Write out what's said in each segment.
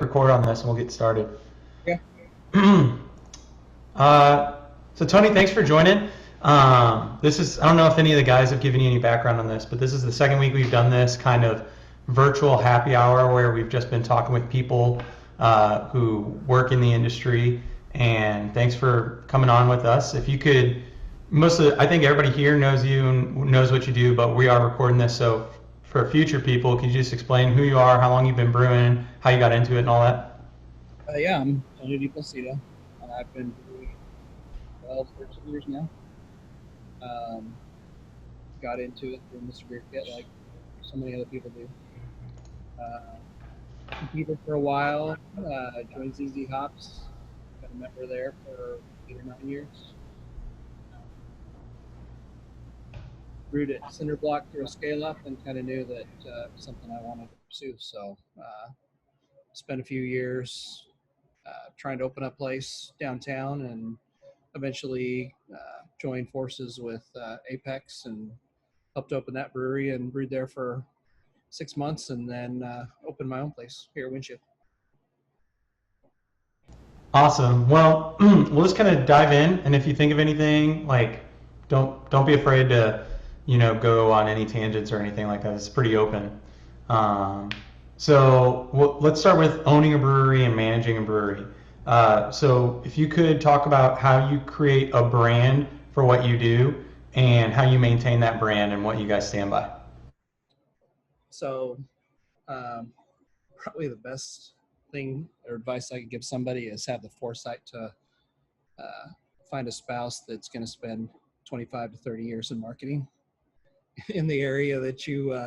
Record on this and we'll get started. Yeah. uh, so Tony, thanks for joining. This is, I don't know if any of the guys have given you any background on this, but this is the second week we've done this kind of virtual happy hour where we've just been talking with people who work in the industry. And thanks for coming on with us. If you could, I think everybody here knows you and knows what you do, but we are recording this. So for future people, could you just explain who you are, how long you've been brewing, how you got into it and all that? Yeah, I'm Tony DiPlacito. I've been brewing 12, 13 years now. Um, got into it through Mr. Beer Kit like so many other people do. Uh, Competed for a while, joined ZZ Hops, been a member there for 8 or 9 years. Brewed at Cinder Block through a scale up and kind of knew that it was something I wanted to pursue. So spent a few years trying to open a place downtown and eventually joined forces with Apex and helped open that brewery and brewed there for 6 months and then opened my own place here at Winship. Awesome. Well, we'll just kind of dive in, and if you think of anything, like, don't be afraid to, go on any tangents or anything like that. It's pretty open. Um, let's start with owning a brewery and managing a brewery. So if you could talk about how you create a brand for what you do and how you maintain that brand and what you guys stand by. So um, probably the best thing or advice I could give somebody is have the foresight to uh, find a spouse that's going to spend 25 to 30 years in marketing in the area that you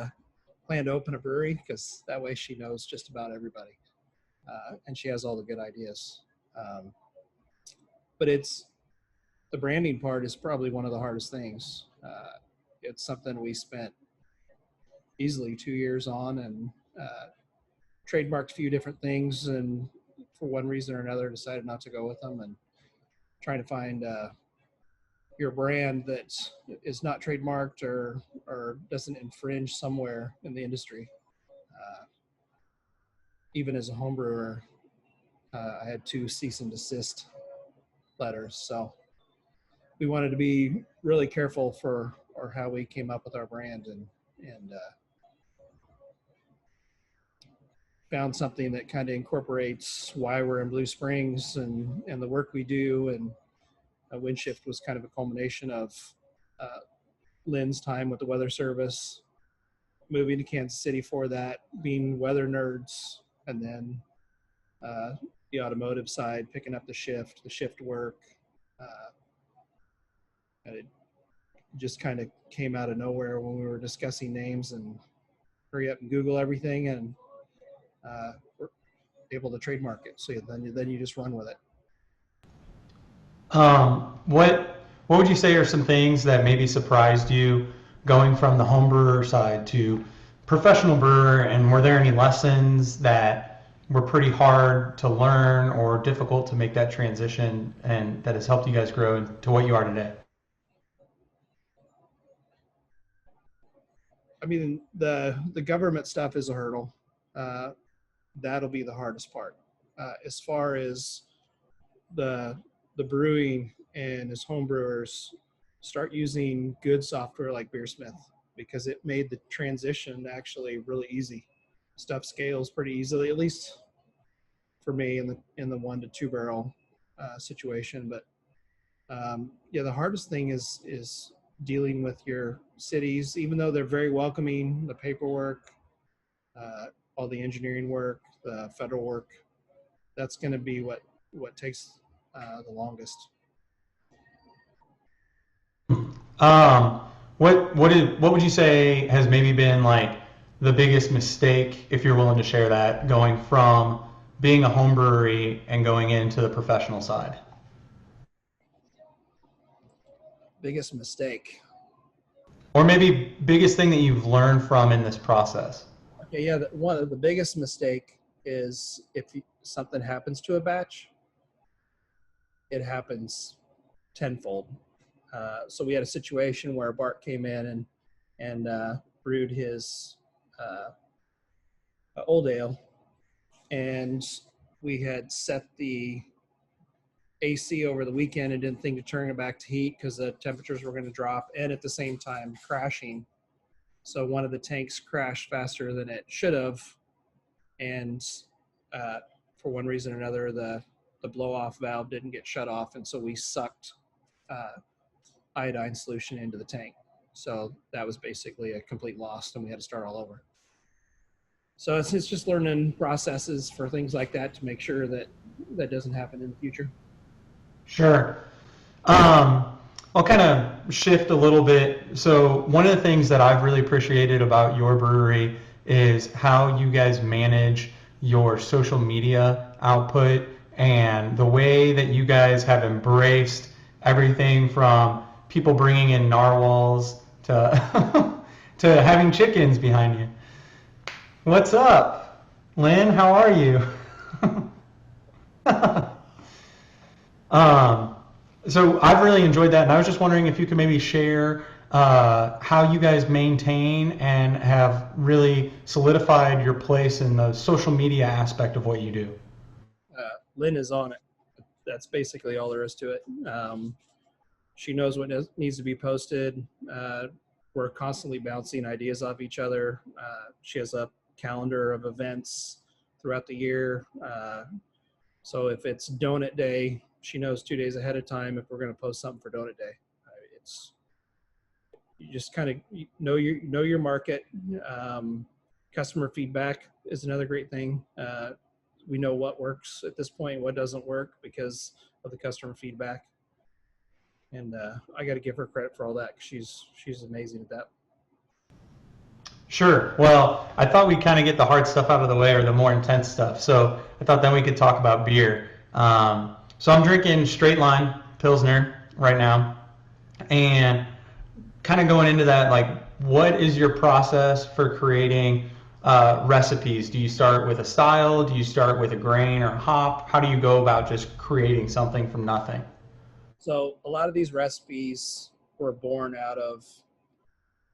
plan to open a brewery, because that way she knows just about everybody and she has all the good ideas. Um, but it's the branding part is probably one of the hardest things. It's something we spent easily 2 years on and trademarked a few different things, and for one reason or another decided not to go with them, and trying to find your brand that is not trademarked or doesn't infringe somewhere in the industry. Uh, Even as a home brewer, I had 2 cease and desist letters, so we wanted to be really careful for or how we came up with our brand and found something that kind of incorporates why we're in Blue Springs and the work we do. And Windshift was kind of a culmination of uh, Lynn's time with the Weather Service, moving to Kansas City for that, being weather nerds, and then uh, the automotive side, picking up the shift work. Uh, and it just kind of came out of nowhere when we were discussing names and hurry up and Google everything, and we're able to trademark it. So then you just run with it. What would you say are some things that maybe surprised you going from the home brewer side to professional brewer, and were there any lessons that were pretty hard to learn or difficult to make that transition and that has helped you guys grow to what you are today? I mean, the government stuff is a hurdle. Uh, that'll be the hardest part. As far as the the brewing and as home brewers start using good software like Beersmith, because it made the transition actually really easy. Stuff scales pretty easily, at least for me in the 1 to 2 barrel situation. But yeah, the hardest thing is dealing with your cities, even though they're very welcoming. The paperwork, uh, all the engineering work, the federal work, that's going to be what takes the longest. Um, what would you say has maybe been like the biggest mistake, if you're willing to share that, going from being a home brewery and going into the professional side? Biggest mistake. Or maybe biggest thing that you've learned from in this process? Okay, yeah, one of the biggest mistake is if something happens to a batch, it happens tenfold. So we had a situation where Bart came in and brewed his uh, old ale, and we had set the AC over the weekend and didn't think to turn it back to heat because the temperatures were going to drop, and at the same time crashing. So one of the tanks crashed faster than it should have, and for one reason or another, the blow-off valve didn't get shut off, and so we sucked iodine solution into the tank. So that was basically a complete loss, and we had to start all over. So it's just learning processes for things like that to make sure that that doesn't happen in the future. Sure. I'll kind of shift a little bit. So one of the things that I've really appreciated about your brewery is how you guys manage your social media output and the way that you guys have embraced everything from people bringing in narwhals to to having chickens behind you. What's up, Lynn? How are you? Um, so I've really enjoyed that, and I was just wondering if you could maybe share how you guys maintain and have really solidified your place in the social media aspect of what you do. Lynn is on it. That's basically all there is to it. She knows what needs to be posted. We're constantly bouncing ideas off each other. She has a calendar of events throughout the year. So if it's donut day, she knows 2 days ahead of time if we're going to post something for donut day. It's you just kind of know your market. Customer feedback is another great thing. We know what works at this point, what doesn't work because of the customer feedback. And I got to give her credit for all that because she's amazing at that. Sure. Well, I thought we'd kind of get the hard stuff out of the way, or the more intense stuff. So I thought then we could talk about beer. So I'm drinking Straight Line Pilsner right now, and kind of going into that, like, what is your process for creating recipes? Do you start with a style? Do you start with a grain or a hop? How do you go about just creating something from nothing? So a lot of these recipes were born out of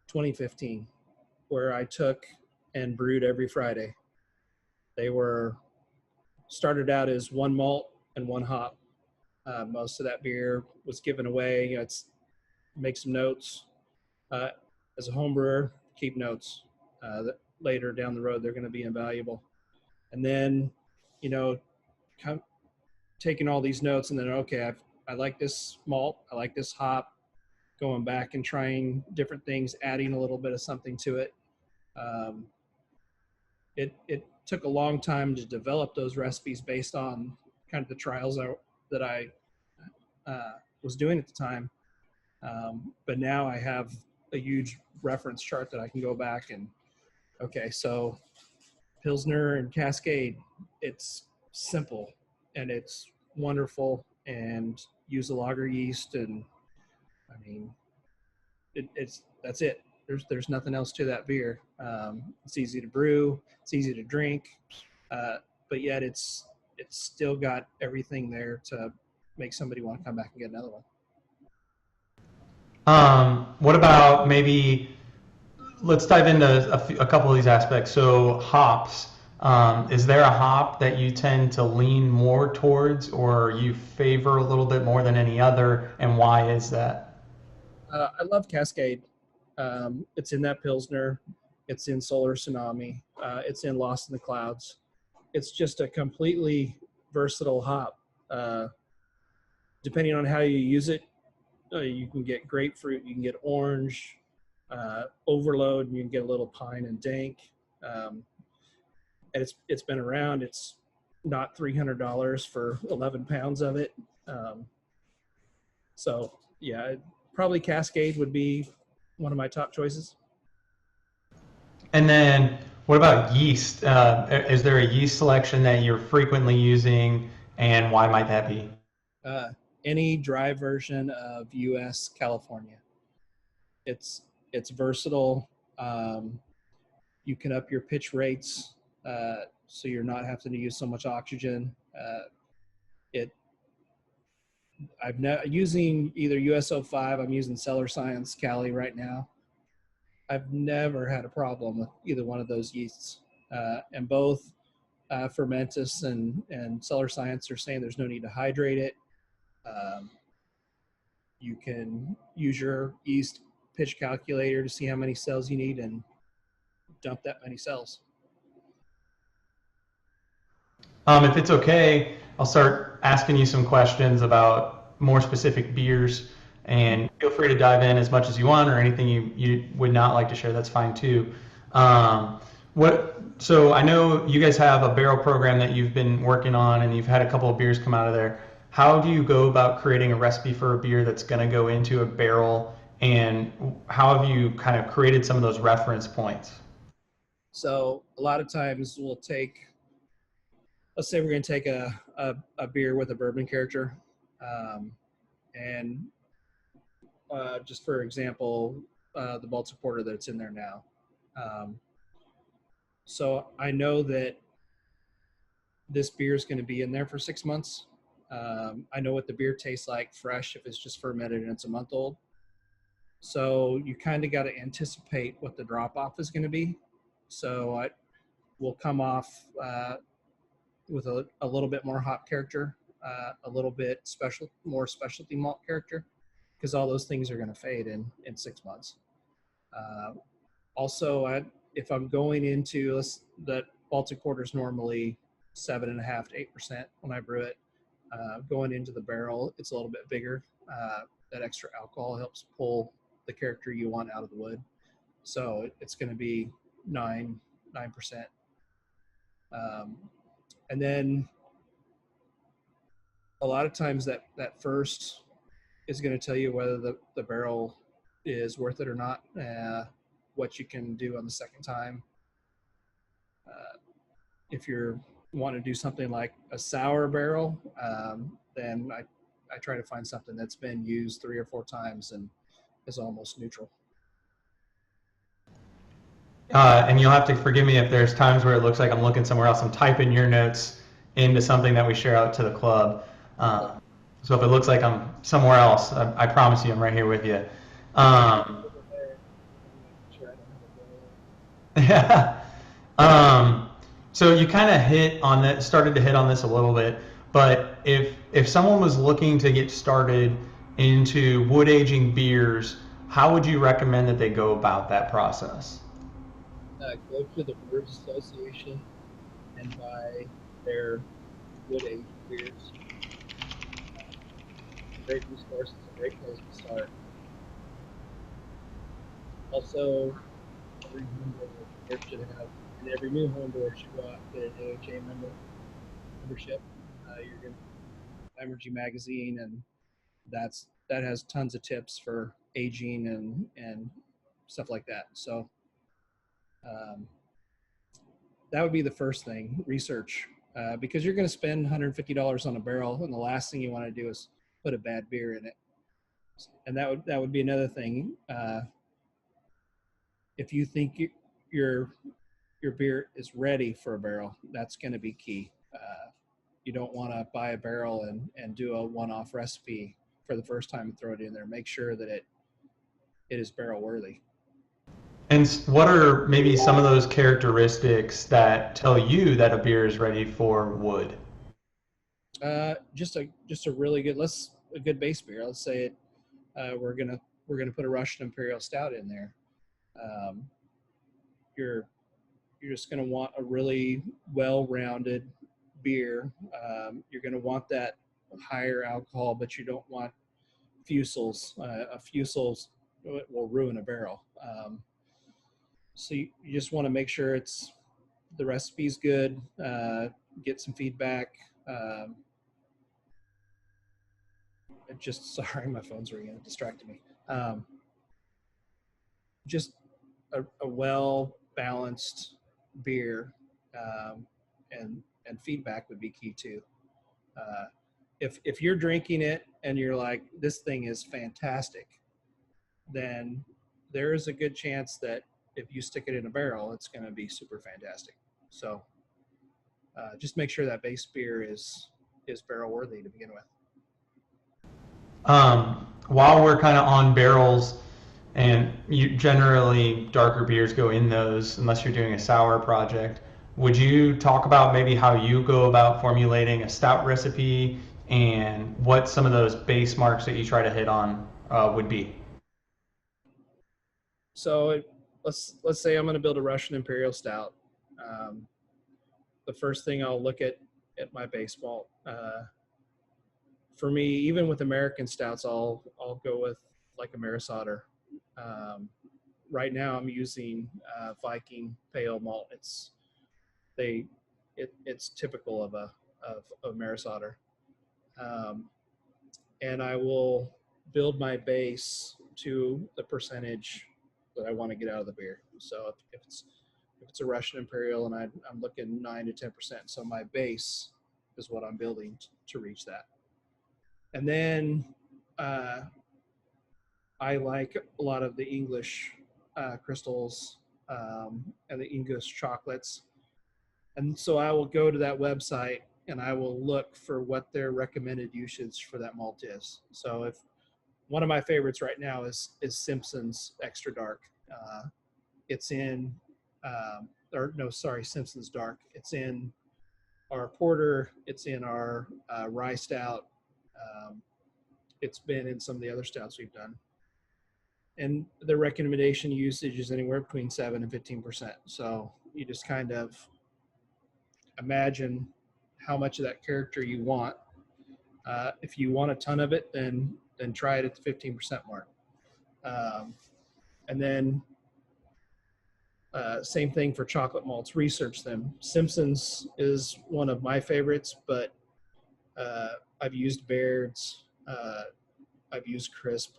2015, where I took and brewed every Friday. They were started out as one malt and one hop. Most of that beer was given away. It's make some notes. As a home brewer, keep notes. That later down the road, they're going to be invaluable. And then, you know, taking all these notes and then, okay, I like this malt, I like this hop, going back and trying different things, adding a little bit of something to it. It took a long time to develop those recipes based on kind of the trials that I was doing at the time. But now I have a huge reference chart that I can go back and, okay, so Pilsner and Cascade, it's simple and it's wonderful and use a lager yeast. And I mean, that's it. There's nothing else to that beer. It's easy to brew, it's easy to drink, but yet it's still got everything there to make somebody want to come back and get another one. What about maybe, let's dive into a couple of these aspects. So hops, is there a hop that you tend to lean more towards, or you favor a little bit more than any other, and why is that? I love Cascade. It's in that Pilsner. It's in Solar Tsunami. It's in Lost in the Clouds. It's just a completely versatile hop. Depending on how you use it, you can get grapefruit, you can get orange, overload, and you can get a little pine and dank. And it's been around. It's not $300 for 11 pounds of it. So yeah, probably Cascade would be one of my top choices. And then what about yeast? Is there a yeast selection that you're frequently using, and why might that be? Uh, any dry version of U.S. California. It's versatile. You can up your pitch rates, so you're not having to use so much oxygen. It using either USO5. I'm using Cellar Science Cali right now. I've never had a problem with either one of those yeasts, and both Fermentus and Cellar Science are saying there's no need to hydrate it. You can use your yeast pitch calculator to see how many cells you need and dump that many cells. If it's okay, I'll start asking you some questions about more specific beers, and feel free to dive in as much as you want, or anything you would not like to share, that's fine too. So I know you guys have a barrel program that you've been working on, and you've had a couple of beers come out of there. How do you go about creating a recipe for a beer that's going to go into a barrel, and how have you kind of created some of those reference points? So a lot of times we'll take, let's say we're going to take a beer with a bourbon character, and just for example, the Baltic Porter that's in there now. So I know that this beer is going to be in there for 6 months. I know what the beer tastes like fresh if it's just fermented and it's a month old. So you kind of got to anticipate what the drop off is going to be. So I will come off with a little bit more hop character, a little bit more specialty malt character, because all those things are going to fade in 6 months. Also, if I'm going into that Baltic Porter is normally 7.5 to 8% when I brew it. Going into the barrel, it's a little bit bigger. That extra alcohol helps pull the character you want out of the wood. So it's going to be 9%. And then a lot of times that first is going to tell you whether the barrel is worth it or not, what you can do on the second time. If you're want to do something like a sour barrel, then I try to find something that's been used 3 or 4 times and is almost neutral. And you'll have to forgive me if there's times where it looks like I'm looking somewhere else. I'm typing your notes into something that we share out to the club. So if it looks like I'm somewhere else, I promise you I'm right here with you. Yeah. So you kind of started to hit on this a little bit, but if someone was looking to get started into wood aging beers, how would you recommend that they go about that process? Go to the Brewers Association and buy their wood aged beers. Great resource, it's a great place to start. Also, every home brewer should have, and every new home brewer should go out and get an AHA membership. You're going to Energy Magazine, and that has tons of tips for aging and stuff like that. So that would be the first thing, research, because you're going to spend $150 on a barrel, and the last thing you want to do is put a bad beer in it. And that would be another thing. If you think your beer is ready for a barrel, that's going to be key. You don't want to buy a barrel and do a one-off recipe for the first time and throw it in there. Make sure that it is barrel worthy. And what are maybe some of those characteristics that tell you that a beer is ready for wood? Just a really good, a good base beer. Let's say we're gonna put a Russian Imperial Stout in there. You're just gonna want a really well-rounded beer. You're gonna want that higher alcohol, but you don't want fusels. A fusels will ruin a barrel. So you just want to make sure the recipe's good. Get some feedback. Sorry, my phone's ringing. It distracted me. Just a well-balanced beer, and feedback would be key too. If you're drinking it and you're like, this thing is fantastic, then there is a good chance that if you stick it in a barrel, it's going to be super fantastic. So just make sure that base beer is barrel worthy to begin with. While we're kind of on barrels, and generally darker beers go in those unless you're doing a sour project. Would you talk about maybe how you go about formulating a stout recipe and what some of those base marks that you try to hit on would be? So let's say I'm going to build a Russian Imperial Stout. Um, the first thing I'll look at my base malt. For me, even with American stouts, I'll go with like a Maris Otter. Um, right now, I'm using Viking Pale Malt. They it's typical of Maris Otter, um, and I will build my base to the percentage that I want to get out of the beer. So if it's a Russian Imperial and I'm looking 9 to 10%, so my base is what I'm building to reach that. And then uh, I like a lot of the English crystals and the English chocolates. And so I will go to that website and I will look for what their recommended usage for that malt is. So if one of my favorites right now is Simpson's Extra Dark. It's in, or no, sorry, Simpson's Dark. It's in our porter. It's in our rye stout. Um, it's been in some of the other stouts we've done. And the recommendation usage is anywhere between 7 and 15%. So you just kind of imagine how much of that character you want. If you want a ton of it, then try it at the 15% mark. And then same thing for chocolate malts. Research them. Simpson's is one of my favorites, but I've used Baird's, I've used Crisp,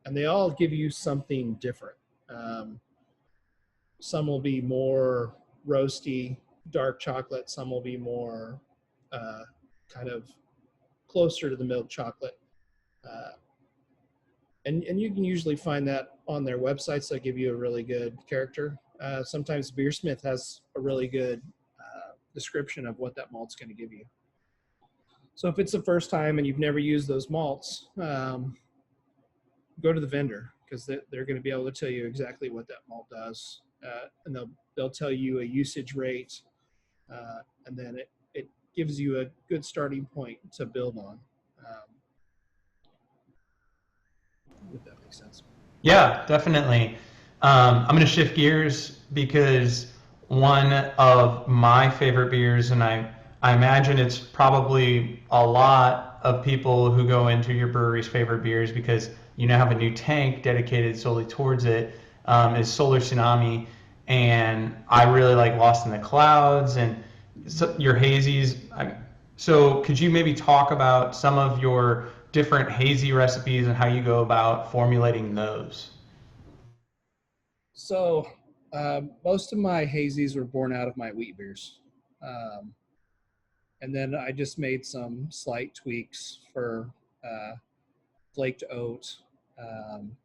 and they all give you something different. Um, some will be more roasty, dark chocolate. Some will be more uh, kind of closer to the milk chocolate. Uh, and you can usually find that on their websites that give you a really good character. Sometimes Beersmith has a really good description of what that malt's going to give you. So if it's the first time and you've never used those malts, go to the vendor because they're going to be able to tell you exactly what that malt does, and they'll tell you a usage rate, and then it gives you a good starting point to build on. If that makes sense. Yeah, definitely. I'm going to shift gears because one of my favorite beers, and I imagine it's probably a lot of people who go into your brewery's favorite beers because you now have a new tank dedicated solely towards it, is Solar Tsunami. And I really like Lost in the Clouds and your hazies. So could you maybe talk about some of your different hazy recipes and how you go about formulating those? So most of my hazies were born out of my wheat beers. Um, and then I just made some slight tweaks for uh, flaked oat. Um,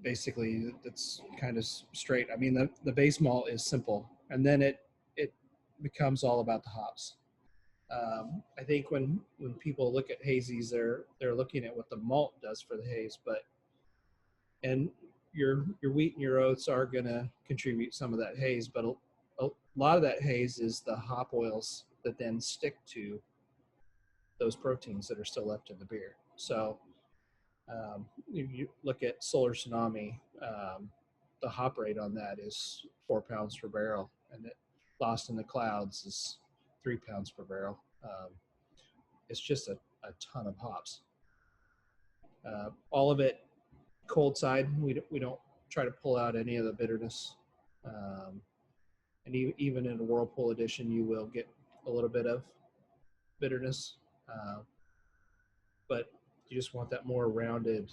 Basically, that's kind of straight. I mean, the base malt is simple, and then it becomes all about the hops. I think when people look at hazies, they're looking at what the malt does for the haze, but and your wheat and your oats are going to contribute some of that haze, but a lot of that haze is the hop oils that then stick to those proteins that are still left in the beer. So you look at Solar Tsunami, the hop rate on that is 4 pounds per barrel, and it Lost in the Clouds is 3 pounds per barrel. It's just a ton of hops. All of it cold side. We don't try to pull out any of the bitterness. Um, and even in a Whirlpool edition, you will get a little bit of bitterness, but you just want that more rounded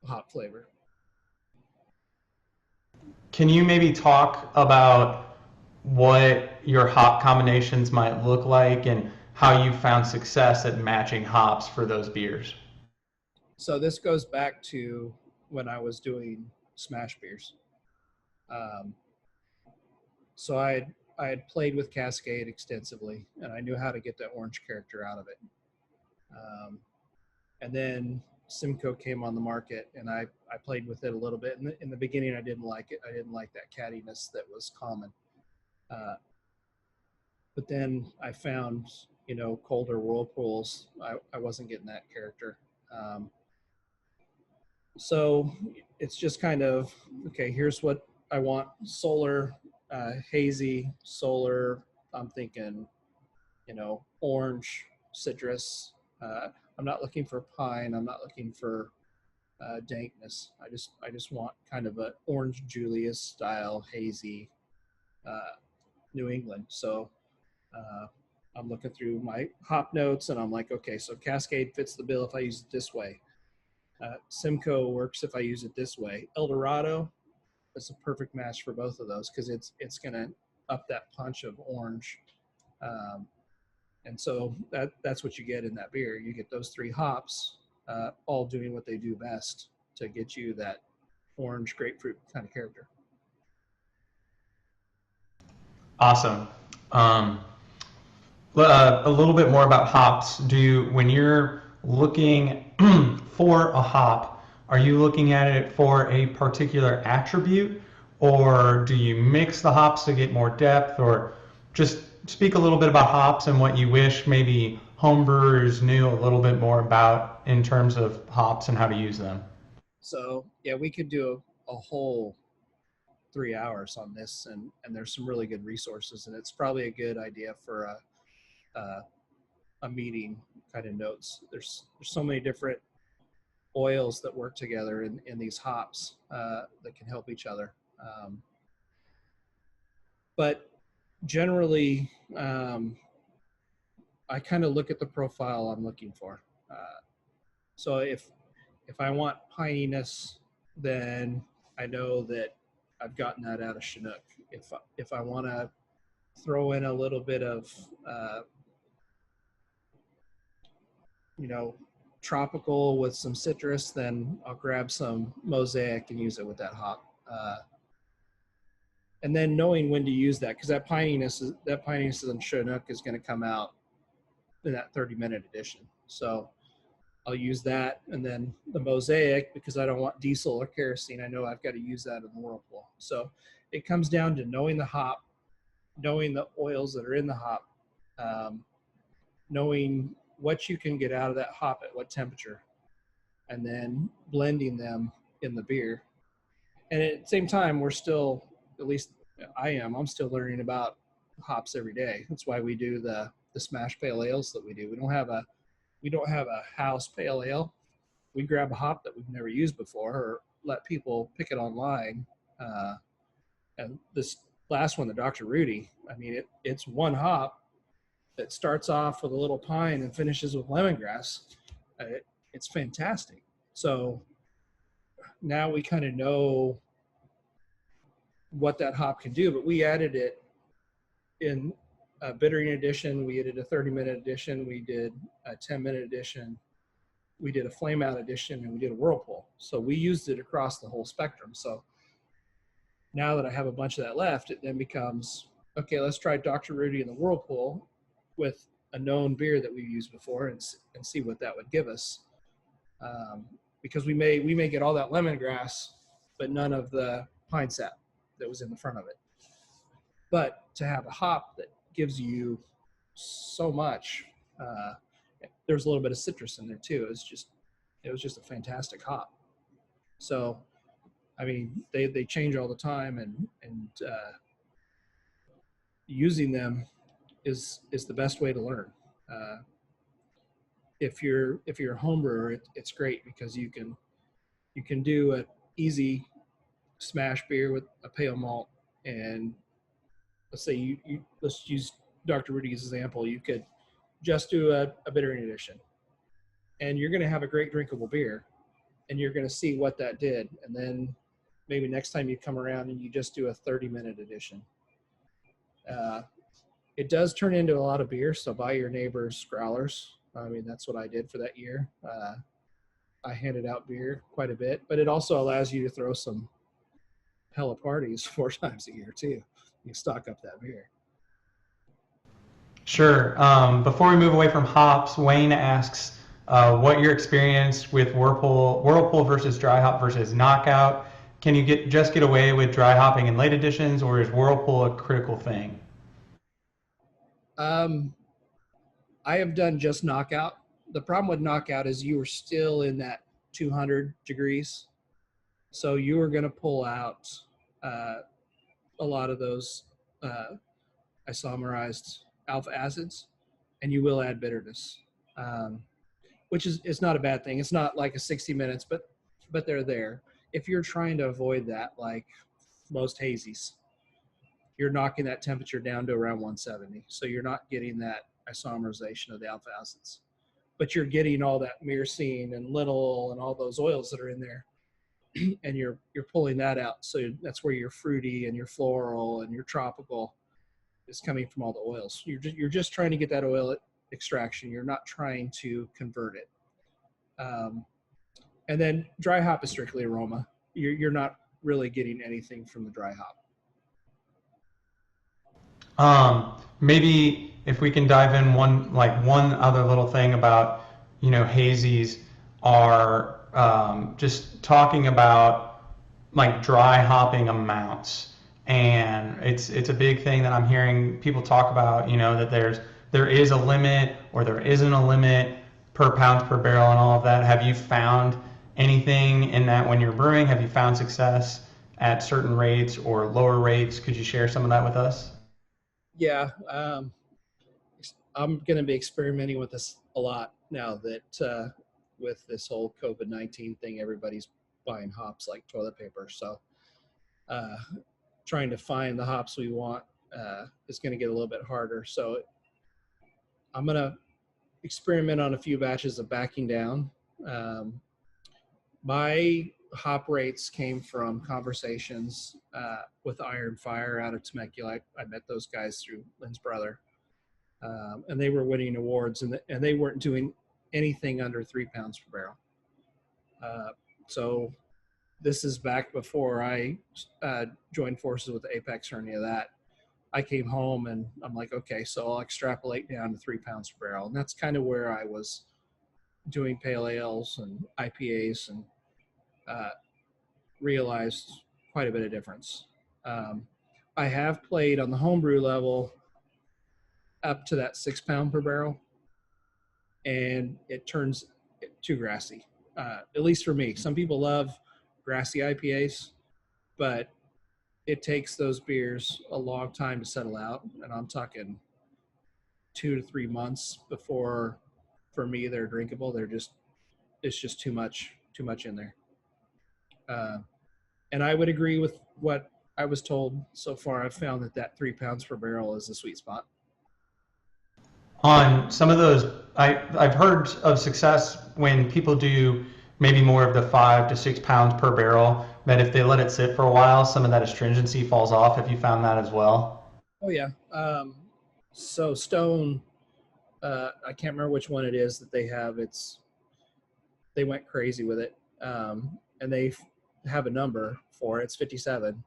hop flavor. Can you maybe talk about what your hop combinations might look like and how you found success at matching hops for those beers? So this goes back to when I was doing smash beers. Um, so I had played with Cascade extensively, and I knew how to get that orange character out of it. Um, and then Simcoe came on the market, and I played with it a little bit. In the beginning, I didn't like it. I didn't like that cattiness that was common. But then I found, colder whirlpools. I wasn't getting that character. So it's just kind of, okay, here's what I want: solar, hazy, solar. I'm thinking, orange, citrus. I'm not looking for pine. I'm not looking for dankness. I just want kind of a orange Julius style hazy New England. So I'm looking through my hop notes, and I'm like, okay, so Cascade fits the bill if I use it this way. Simcoe works if I use it this way. Eldorado, that's a perfect match for both of those because it's going to up that punch of orange. And so that's what you get in that beer. You get those three hops all doing what they do best to get you that orange grapefruit kind of character. Awesome. A little bit more about hops. When you're looking for a hop, are you looking at it for a particular attribute, or do you mix the hops to get more depth, or just speak a little bit about hops and what you wish maybe homebrewers knew a little bit more about in terms of hops and how to use them? So yeah, we could do a whole 3 hours on this, and there's some really good resources, and it's probably a good idea for a meeting kind of notes. There's so many different oils that work together in these hops that can help each other. But generally, I kind of look at the profile I'm looking for. So if I want pininess, then I know that I've gotten that out of Chinook. If I want to throw in a little bit of tropical with some citrus, then I'll grab some Mosaic and use it with that hop. And then knowing when to use that, because that pininess in Chinook is going to come out in that 30-minute edition. So I'll use that, and then the Mosaic, because I don't want diesel or kerosene. I know I've got to use that in the whirlpool. So it comes down to knowing the hop, knowing the oils that are in the hop, knowing what you can get out of that hop at what temperature, and then blending them in the beer. And at the same time, we're still, at least I'm still learning about hops every day. That's why we do the smash pale ales that we do. We don't have a house pale ale. We grab a hop that we've never used before, or let people pick it online. And this last one, the Dr. Rudy, I mean, it's one hop that starts off with a little pine and finishes with lemongrass. It's fantastic. So now we kind of know what that hop can do, but we added it in a bittering edition. We did a 30-minute edition. We did a 10-minute edition. We did a flame out edition, and we did a whirlpool. So we used it across the whole spectrum. So now that I have a bunch of that left, it then becomes, okay, let's try Dr. Rudy in the whirlpool with a known beer that we've used before and see what that would give us. Because we may get all that lemongrass, but none of the pine sap that was in the front of it. But to have a hop that gives you so much, there's a little bit of citrus in there too. It was just a fantastic hop. So, I mean, they change all the time, and using them is the best way to learn. If you're a home brewer, it's great because you can do an easy smash beer with a pale malt, and let's say let's use Dr. Rudy's example. You could just do a bittering edition, and you're going to have a great drinkable beer, and you're going to see what that did. And then maybe next time you come around and you just do a 30-minute edition. It does turn into a lot of beer, so buy your neighbor's growlers. I mean, that's what I did for that year. I handed out beer quite a bit, but it also allows you to throw some hella parties 4 times a year too. You stock up that beer. Sure. Before we move away from hops, Wayne asks, what your experience with Whirlpool versus dry hop versus knockout. Can you just get away with dry hopping in late editions, or is Whirlpool a critical thing? Um, I have done just knockout. The problem with knockout is you are still in that 200 degrees, so you are going to pull out uh, a lot of those uh, isomerized alpha acids, and you will add bitterness, um, which is it's not a bad thing. It's not like a 60 minutes, but they're there. If you're trying to avoid that, like most hazies, you're knocking that temperature down to around 170, so you're not getting that isomerization of the alpha acids, but you're getting all that myrcene and linalool and all those oils that are in there, and you're pulling that out. So that's where your fruity and your floral and your tropical is coming from, all the oils. You're just trying to get that oil extraction. You're not trying to convert it. Um, and then dry hop is strictly aroma. You're not really getting anything from the dry hop. Maybe if we can dive in one other little thing about hazies are just talking about like dry hopping amounts, and it's a big thing that I'm hearing people talk about. That there is a limit or there isn't a limit per pounds per barrel and all of that. Have you found anything in that when you're brewing? Have you found success at certain rates or lower rates? Could you share some of that with us? Yeah, I'm going to be experimenting with this a lot now that with this whole COVID-19 thing, everybody's buying hops like toilet paper. So uh, trying to find the hops we want is going to get a little bit harder. So I'm going to experiment on a few batches of backing down. Um, my hop rates came from conversations with Iron Fire out of Temecula. I met those guys through Lynn's brother, and they were winning awards, and they weren't doing anything under 3 pounds per barrel. Uh, so this is back before I joined forces with the Apex or any of that. I came home and I'm like, okay, so I'll extrapolate down to 3 pounds per barrel. And that's kind of where I was doing pale ales and IPAs, and uh, realized quite a bit of difference. Um, I have played on the homebrew level up to that 6 pound per barrel, and it turns too grassy, at least for me. Some people love grassy IPAs, but it takes those beers a long time to settle out, and I'm talking 2 to 3 months before, for me, they're drinkable. It's just too much in there. Uh, and I would agree with what I was told so far. I've found that 3 pounds per barrel is the sweet spot. On some of those, I've heard of success when people do maybe more of the 5 to 6 pounds per barrel, that if they let it sit for a while, some of that astringency falls off. Have you found that as well? Oh yeah. So Stone, I can't remember which one it is that they have. They went crazy with it, and they have a number for it. It's 57,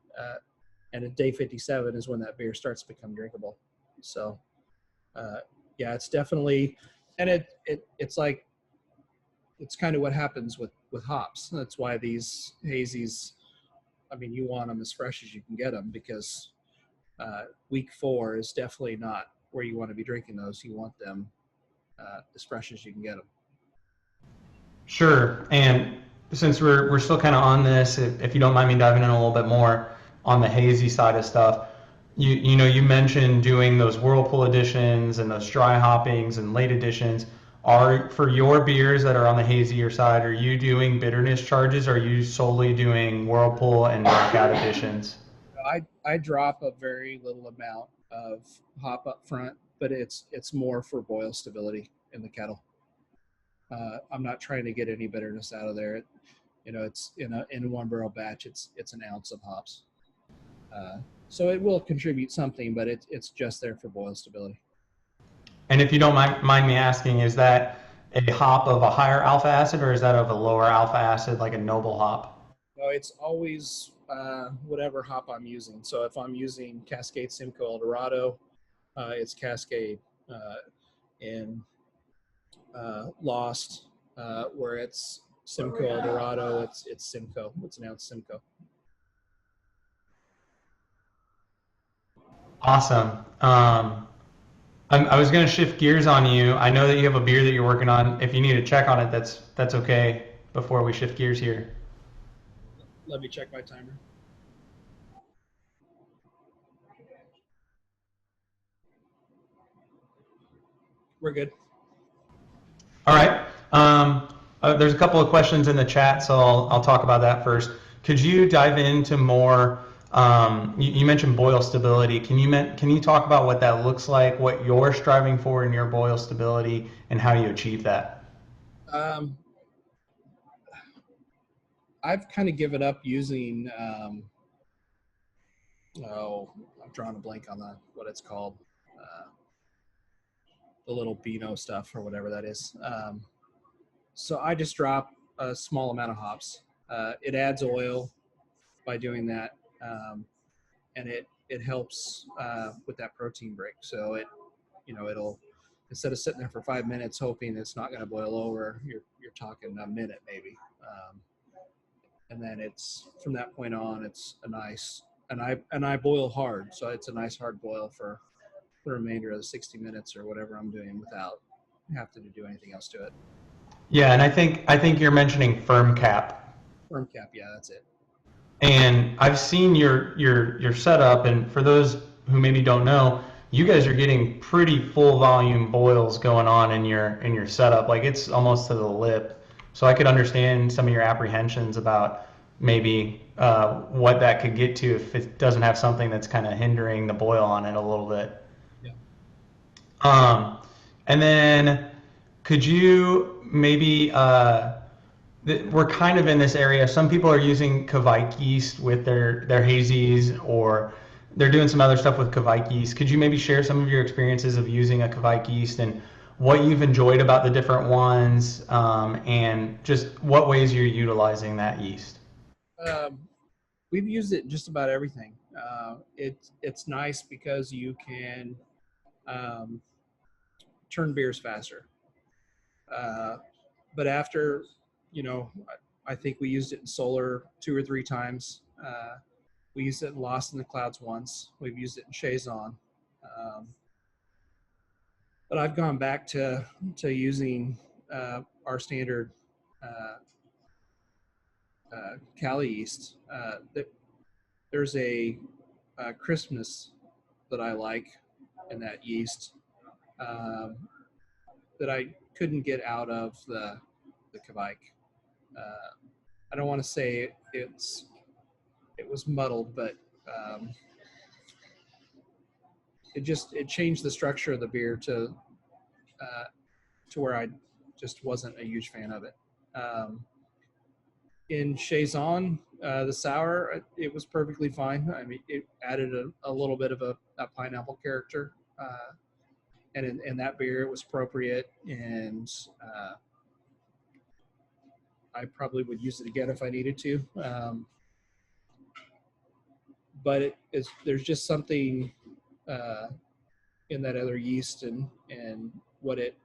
and at day 57 is when that beer starts to become drinkable. So uh, yeah, it's definitely, and it's like it's kind of what happens with hops. That's why these hazies, I mean, you want them as fresh as you can get them, because week 4 is definitely not where you want to be drinking those. You want them as fresh as you can get them. Sure. And since we're still kind of on this, if you don't mind me diving in a little bit more on the hazy side of stuff, you mentioned doing those whirlpool editions and those dry hoppings and late editions. Are for your beers that are on the hazier side, are you doing bitterness charges? Or are you solely doing whirlpool and knockout editions? I drop a very little amount of hop up front, but it's more for boil stability in the kettle. I'm not trying to get any bitterness out of there. It's in a 1 barrel batch. It's an ounce of hops, uh, so it will contribute something, but it's just there for boil stability. And if you don't mind me asking, is that a hop of a higher alpha acid or is that of a lower alpha acid, like a noble hop? No, it's always whatever hop I'm using. So if I'm using Cascade Simcoe Eldorado, it's Cascade. In Lost, where it's Simcoe Eldorado, it's Simcoe. It's announced Simcoe. Awesome. I was going to shift gears on you. I know that you have a beer that you're working on. If you need to check on it, that's okay before we shift gears here. Let me check my timer. We're good. All right. There's a couple of questions in the chat, so I'll talk about that first. Could you dive into more? You mentioned boil stability. Can you talk about what that looks like, what you're striving for in your boil stability, and how you achieve that? I've kind of given up using. I'm drawing a blank on what it's called. The little Beano stuff or whatever that is. So I just drop a small amount of hops. It adds oil by doing that, and it helps with that protein break. So it'll, instead of sitting there for 5 minutes hoping it's not going to boil over, you're talking a minute maybe, and then it's from that point on it's a nice, and I boil hard, so it's a nice hard boil for the remainder of the 60 minutes or whatever I'm doing without having to do anything else to it. Yeah, and I think you're mentioning firm cap. Firm cap, yeah, that's it. And I've seen your setup, and for those who maybe don't know, you guys are getting pretty full volume boils going on in your setup. Like it's almost to the lip. So I could understand some of your apprehensions about maybe what that could get to if it doesn't have something that's kind of hindering the boil on it a little bit. Yeah. And then could you maybe we're kind of in this area. Some people are using Kvike yeast with their hazies, or they're doing some other stuff with Kvike yeast. Could you maybe share some of your experiences of using a Kvike yeast and what you've enjoyed about the different ones, and just what ways you're utilizing that yeast? We've used it in just about everything. It's nice because you can turn beers faster. But after, you know, I think we used it in solar 2 or 3 times. We used it in Lost in the Clouds once. We've used it in Chazon. But I've gone back to using our standard Cali yeast. There's a crispness that I like in that yeast that I couldn't get out of the Kvike. I don't want to say it was muddled, but it changed the structure of the beer to where I just wasn't a huge fan of it. In Chazon, the sour, it was perfectly fine. I mean, it added a little bit of a pineapple character, and in that beer, it was appropriate. And I probably would use it again if I needed to. But there's just something in that other yeast and what it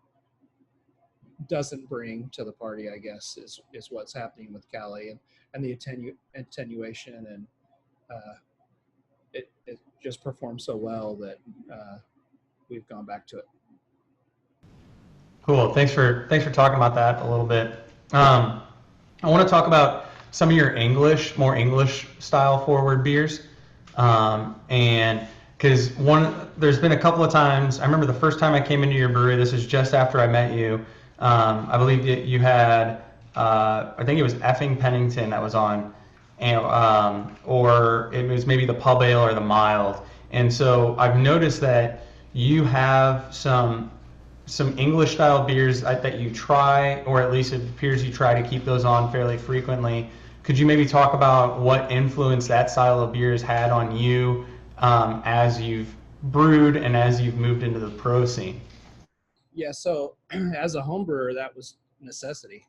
doesn't bring to the party, I guess, is what's happening with Cali and the attenuation, and it just performs so well that we've gone back to it. Cool. Thanks for talking about that a little bit. I want to talk about some of your more English style forward beers, and because there's been a couple of times. I remember the first time I came into your brewery. This is just after I met you. I believe that you had, I think it was Effing Pennington that was on, and or it was maybe the pub ale or the mild. And so I've noticed that you have some English style beers that you try, or at least it appears you try to keep those on fairly frequently. Could you maybe talk about what influence that style of beers had on you as you've brewed and as you've moved into the pro scene? Yeah, so as a home brewer, that was necessity.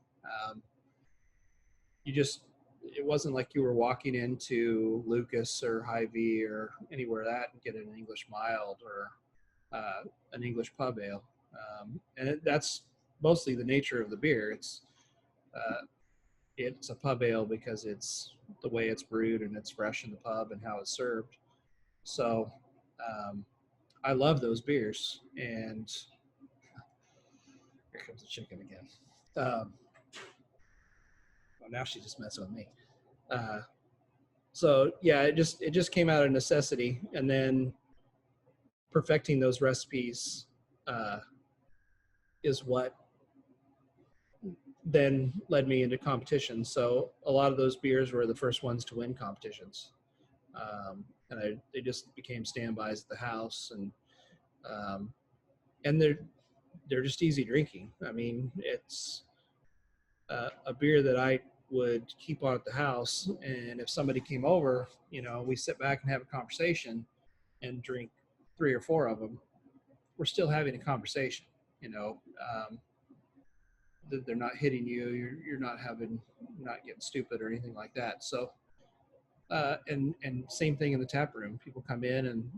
It wasn't like you were walking into Lucas or Hy-Vee or anywhere that and get an English mild or an English pub ale. And that's mostly the nature of the beer. It's it's a pub ale because it's the way it's brewed and it's fresh in the pub and how it's served. So I love those beers. And here comes the chicken again. Well, now she's just messing with me. So yeah, it just came out of necessity, and then perfecting those recipes is what then led me into competitions. So a lot of those beers were the first ones to win competitions, and they just became standbys at the house, and they're just easy drinking. I mean, it's a beer that I would keep on at the house, and if somebody came over, we sit back and have a conversation and drink 3 or 4 of them. We're still having a conversation. They're not hitting you. You're not getting stupid or anything like that. So, and same thing in the tap room. People come in and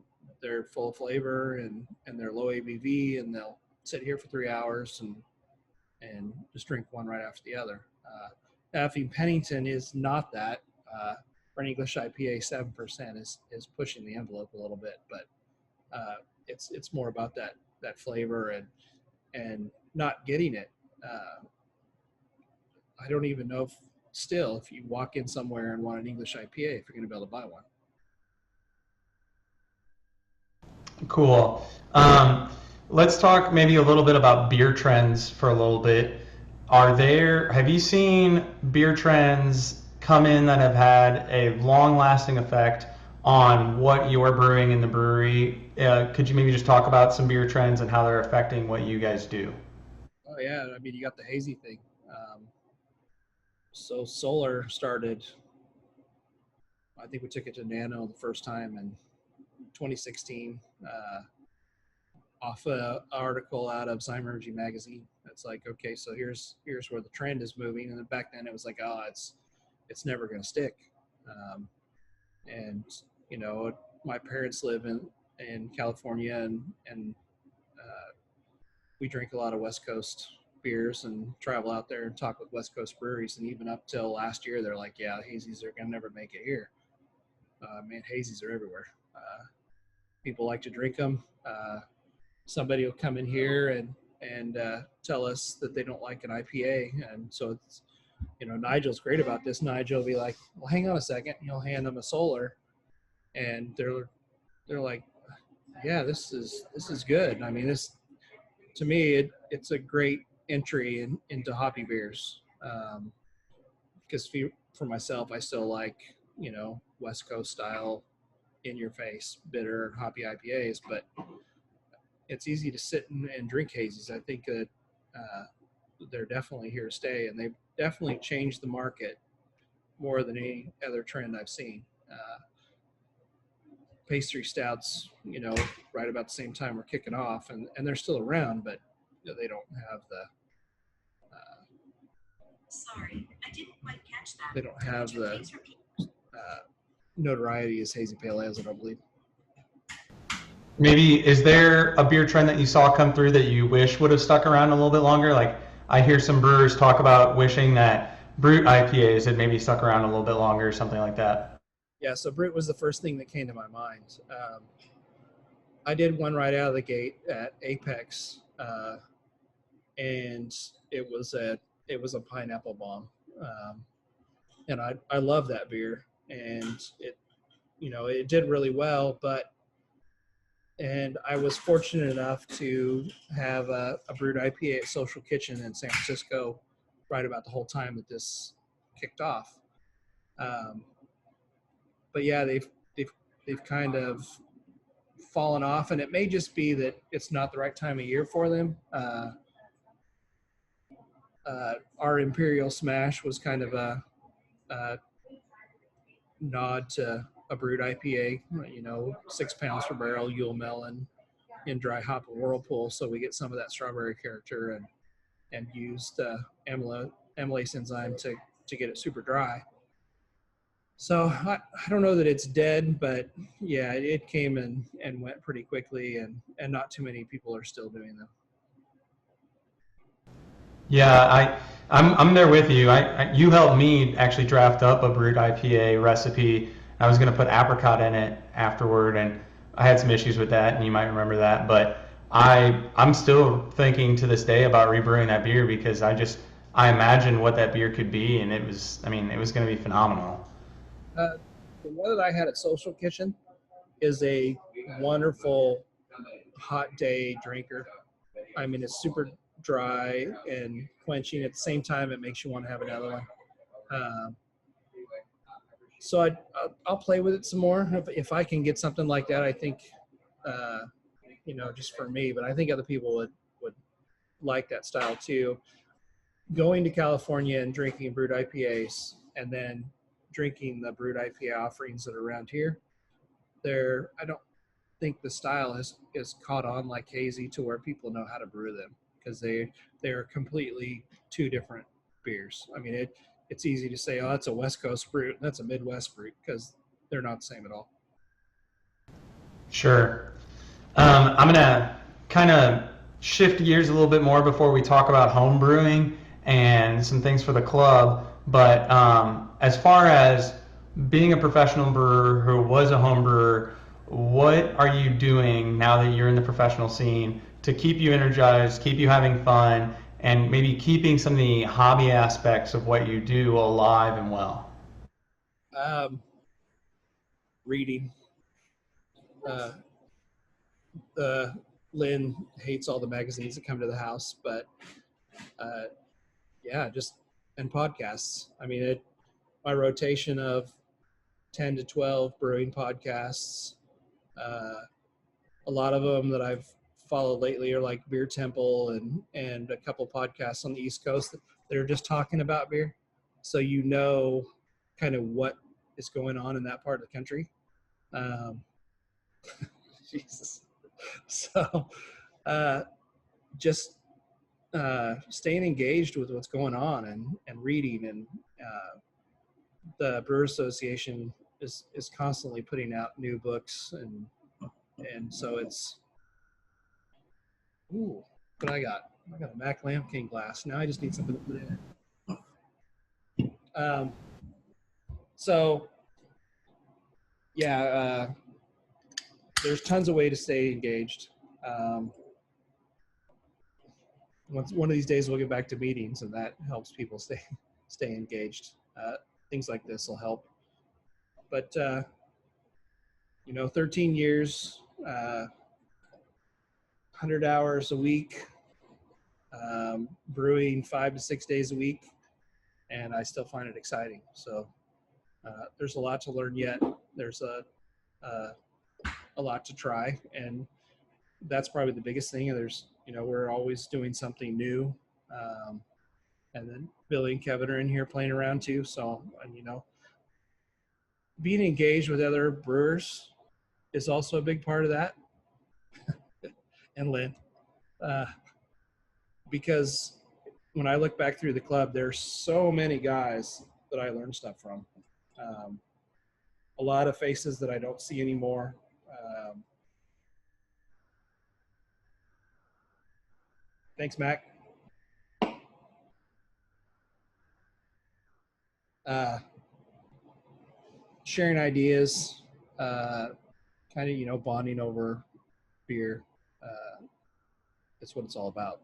they're full of flavor and they're low ABV, and they'll sit here for 3 hours and just drink one right after the other. Effie Pennington is not that. For an English IPA, 7% is pushing the envelope a little bit, but it's more about that flavor and not getting it. I don't even know if you walk in somewhere and want an English IPA, if you're going to be able to buy one. Cool. Let's talk maybe a little bit about beer trends for a little bit. Have you seen beer trends come in that have had a long-lasting effect on what you're brewing in the brewery? Could you maybe just talk about some beer trends and how they're affecting what you guys do? Oh yeah, I mean, you got the hazy thing. So Solar started, I think we took it to Nano the first time in 2016, off an article out of Zymurgy magazine. It's like, okay, so here's where the trend is moving. And then back then it was like, oh, it's never going to stick. And my parents live in California, and we drink a lot of West Coast beers and travel out there and talk with West Coast breweries. And even up till last year, they're like, yeah, hazies are going to never make it here. Man, hazies are everywhere. People like to drink them. Somebody will come in here and tell us that they don't like an IPA. And so it's, Nigel's great about this. Nigel will be like, well, hang on a second. You'll hand them a Solar, and they're like, yeah, this is good. I mean, this, to me, it's a great entry into hoppy beers. Because for myself, I still like, West Coast style, in your face, bitter and hoppy IPAs, but it's easy to sit and drink hazies. I think that they're definitely here to stay, and they've definitely changed the market more than any other trend I've seen. Pastry stouts, right about the same time we're kicking off, and they're still around, but they don't have the Sorry, I didn't quite catch that. they don't have Could you the please repeat? notoriety as hazy pale ales, I don't believe. Maybe, is there a beer trend that you saw come through that you wish would have stuck around a little bit longer? Like, I hear some brewers talk about wishing that brute IPAs had maybe stuck around a little bit longer or something like that. Yeah, so Brute was the first thing that came to my mind. I did one right out of the gate at Apex, and it was a pineapple bomb, and I love that beer, and it did really well. And I was fortunate enough to have a brewed IPA at Social Kitchen in San Francisco right about the whole time that this kicked off. But yeah, they've kind of fallen off, and it may just be that it's not the right time of year for them. Our Imperial Smash was kind of a nod to a brewed IPA, 6 pounds per barrel, Yule Melon in dry hop and whirlpool. So we get some of that strawberry character and used amylase enzyme to get it super dry. So I don't know that it's dead, but yeah, it came and went pretty quickly, and not too many people are still doing them. Yeah, I'm there with you. You helped me actually draft up a brewed IPA recipe. I was going to put apricot in it afterward, and I had some issues with that, and you might remember that. But I'm still thinking to this day about rebrewing that beer because I imagined what that beer could be, and it was going to be phenomenal. Uh, the one that I had at Social Kitchen is a wonderful hot day drinker. I mean, it's super dry and quenching. At the same time, it makes you want to have another one. Um, so I'll play with it some more if I can get something like that. I think, uh, just for me, but I think other people would like that style too. Going to California and drinking brewed IPAs and then drinking the brewed IPA offerings that are around here, I don't think the style is caught on like hazy to where people know how to brew them because they're completely two different beers. I mean, it's easy to say, oh, that's a West Coast brute, that's a Midwest brute because they're not the same at all. Sure. I'm gonna kind of shift gears a little bit more before we talk about home brewing and some things for the club. But as far as being a professional brewer who was a home brewer, what are you doing now that you're in the professional scene to keep you energized, keep you having fun, and maybe keeping some of the hobby aspects of what you do alive and well? Um, Reading. Uh, Lynn hates all the magazines that come to the house, but uh, yeah, just and podcasts. I mean, my rotation of 10 to 12 brewing podcasts. Uh, a lot of them that I've followed lately are like Beer Temple and a couple podcasts on the East Coast that are just talking about beer. So kind of what is going on in that part of the country. Um, Jesus. So uh, just staying engaged with what's going on and reading and the Brewer Association is constantly putting out new books and so it's ooh, what I got a Mac Lamp King glass. Now I just need something to put in it. So yeah, there's tons of way to stay engaged. Um, one of these days we'll get back to meetings and that helps people stay engaged. Things like this will help. But 13 years, 100 hours a week, brewing 5 to 6 days a week, and I still find it exciting. So there's a lot to learn yet. There's a lot to try, and that's probably the biggest thing. We're always doing something new, and then Billy and Kevin are in here playing around too. So, and being engaged with other brewers is also a big part of that, and Lynn, uh, because when I look back through the club, there's so many guys that I learned stuff from. Um, a lot of faces that I don't see anymore. Thanks, Mac. Uh, Sharing ideas, kind of bonding over beer. That's what it's all about.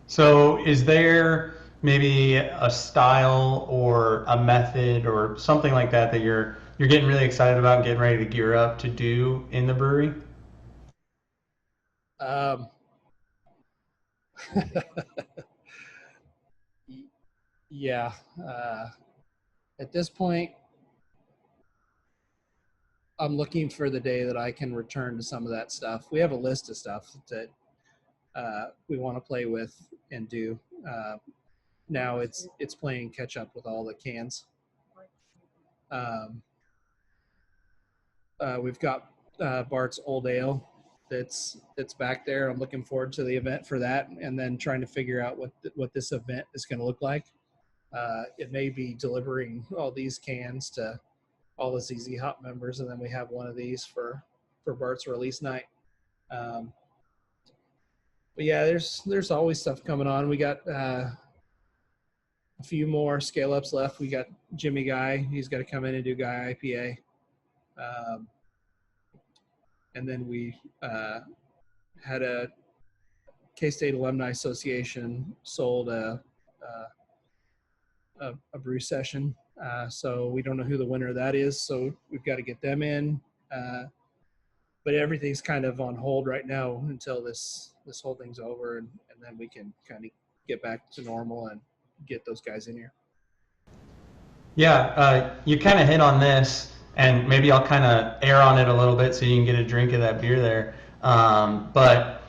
So, is there maybe a style or a method or something like that that you're getting really excited about and getting ready to gear up to do in the brewery? Um, yeah. At this point, I'm looking for the day that I can return to some of that stuff. We have a list of stuff that we want to play with and do. Now it's playing catch up with all the cans. Um, we've got Bart's Old Ale that's back there. I'm looking forward to the event for that, and then trying to figure out what this event is going to look like. It may be delivering all these cans to all the ZZ Hop members, and then we have one of these for Bart's release night. Um, But yeah, there's always stuff coming on. We got a few more scale ups left. We got Jimmy Guy. He's got to come in and do Guy IPA. And then we had a K-State Alumni Association sold a brew session. So we don't know who the winner of that is. So we've got to get them in. But everything's kind of on hold right now until this whole thing's over, and then we can kind of get back to normal and get those guys in here. Yeah, you kind of hit on this, and maybe I'll kind of air on it a little bit so you can get a drink of that beer there. But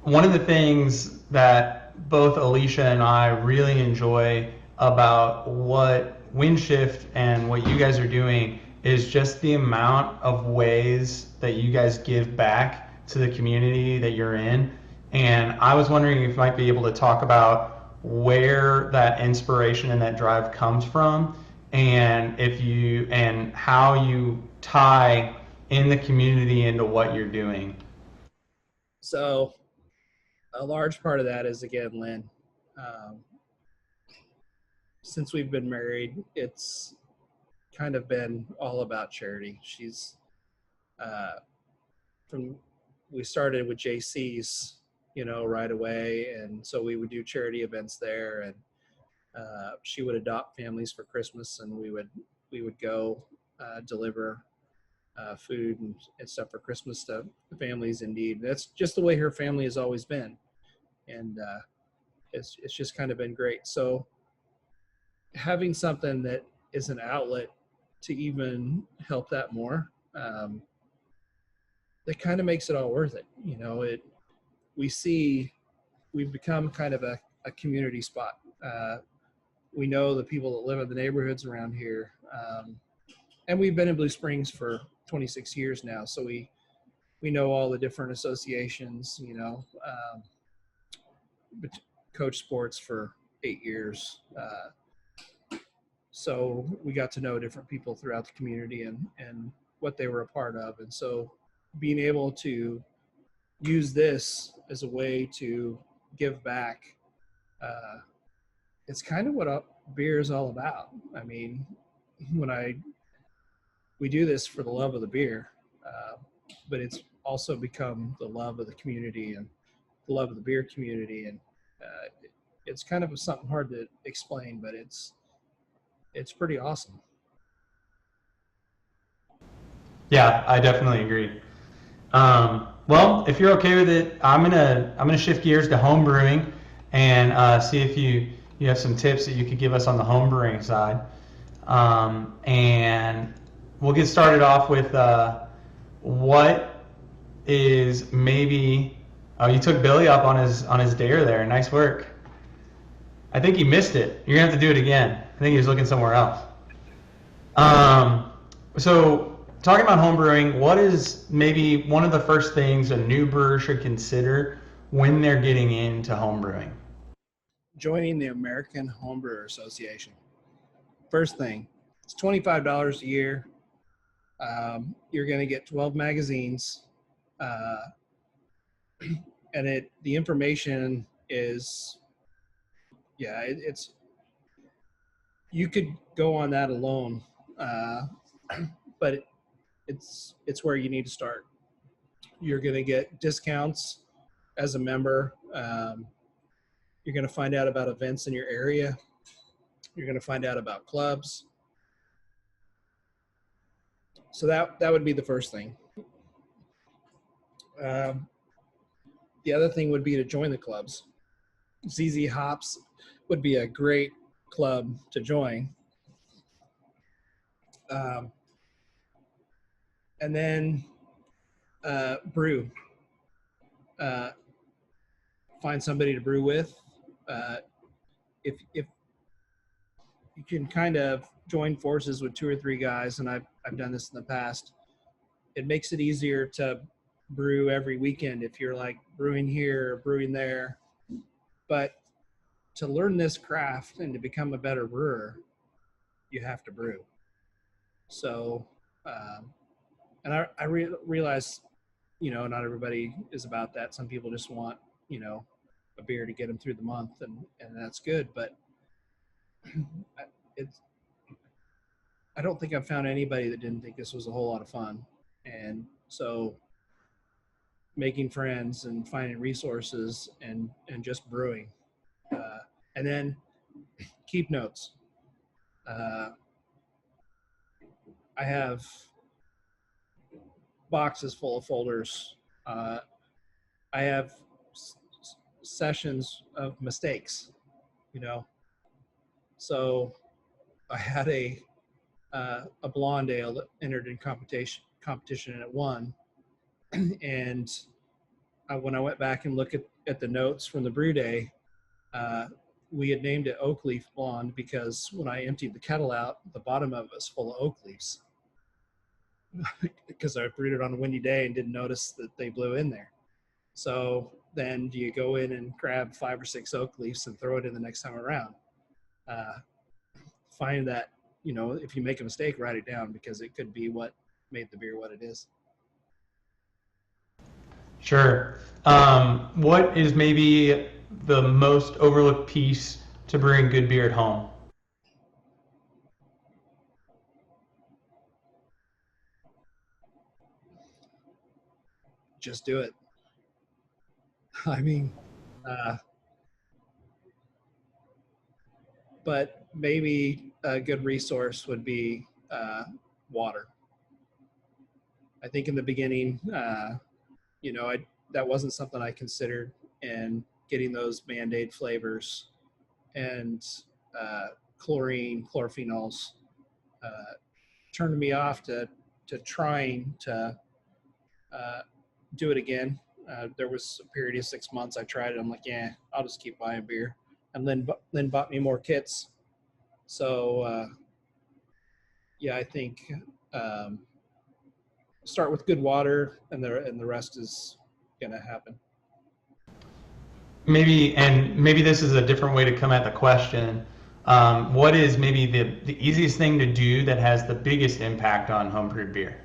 one of the things that both Alicia and I really enjoy about what Windshift and what you guys are doing is just the amount of ways that you guys give back to the community that you're in. And I was wondering if you might be able to talk about where that inspiration and that drive comes from, and how you tie in the community into what you're doing. So a large part of that is, again, Lynn. Since we've been married, it's kind of been all about charity. She's we started with JC's, right away, and so we would do charity events there, and she would adopt families for Christmas, and we would go deliver food and stuff for Christmas to families in need. That's just the way her family has always been, and it's just kind of been great. So having something that is an outlet to even help that more, that kind of makes it all worth it. We've become kind of a community spot. We know the people that live in the neighborhoods around here, and we've been in Blue Springs for 26 years now, so we know all the different associations. Coach sports for 8 years, so we got to know different people throughout the community and what they were a part of, and so being able to use this as a way to give back, it's kind of what beer is all about. I mean, we do this for the love of the beer, but it's also become the love of the community and the love of the beer community, and it's kind of something hard to explain, but it's pretty awesome. Yeah, I definitely agree. Well, if you're okay with it, I'm gonna shift gears to home brewing and see if you have some tips that you could give us on the home brewing side. And we'll get started off with what is maybe. Oh, you took Billy up on his dare there. Nice work. I think he missed it. You're gonna have to do it again. I think he was looking somewhere else. So talking about home brewing, what is maybe one of the first things a new brewer should consider when they're getting into home brewing? Joining the American Homebrewer Association. First thing, it's $25 a year. You're going to get 12 magazines, and the information is, it's you could go on that alone, but it's where you need to start. You're going to get discounts as a member. You're going to find out about events in your area. You're going to find out about clubs. So that would be the first thing. The other thing would be to join the clubs. ZZ Hops would be a great club to join. And then brew. Find somebody to brew with. If you can kind of join forces with 2 or 3 guys, and I've done this in the past, it makes it easier to brew every weekend if you're like brewing here or brewing there. But to learn this craft and to become a better brewer, you have to brew. So, and I realize, not everybody is about that. Some people just want a beer to get them through the month, and that's good. But it's I don't think I've found anybody that didn't think this was a whole lot of fun. And so making friends and finding resources and just brewing. And then keep notes. I have boxes full of folders. I have sessions of mistakes, you know. So I had a blonde ale that entered in competition and it won. And when I went back and looked at the notes from the brew day, we had named it Oak Leaf Blonde because when I emptied the kettle out, the bottom of it was full of oak leaves because I brewed it on a windy day and didn't notice that they blew in there. So then do you go in and grab 5 or 6 oak leaves and throw it in the next time around? Find that, if you make a mistake, write it down because it could be what made the beer what it is. Sure. What is maybe the most overlooked piece to brewing good beer at home? Just do it. I mean, but maybe a good resource would be water. I think in the beginning, that wasn't something I considered, and getting those Band-Aid flavors and chlorine, chlorophenols turned me off to trying to do it again. There was a period of 6 months I tried it. I'm like, yeah, I'll just keep buying beer. And Lynn bought me more kits. So I think start with good water, and the rest is gonna happen. Maybe this is a different way to come at the question. What is maybe the easiest thing to do that has the biggest impact on home brewed beer?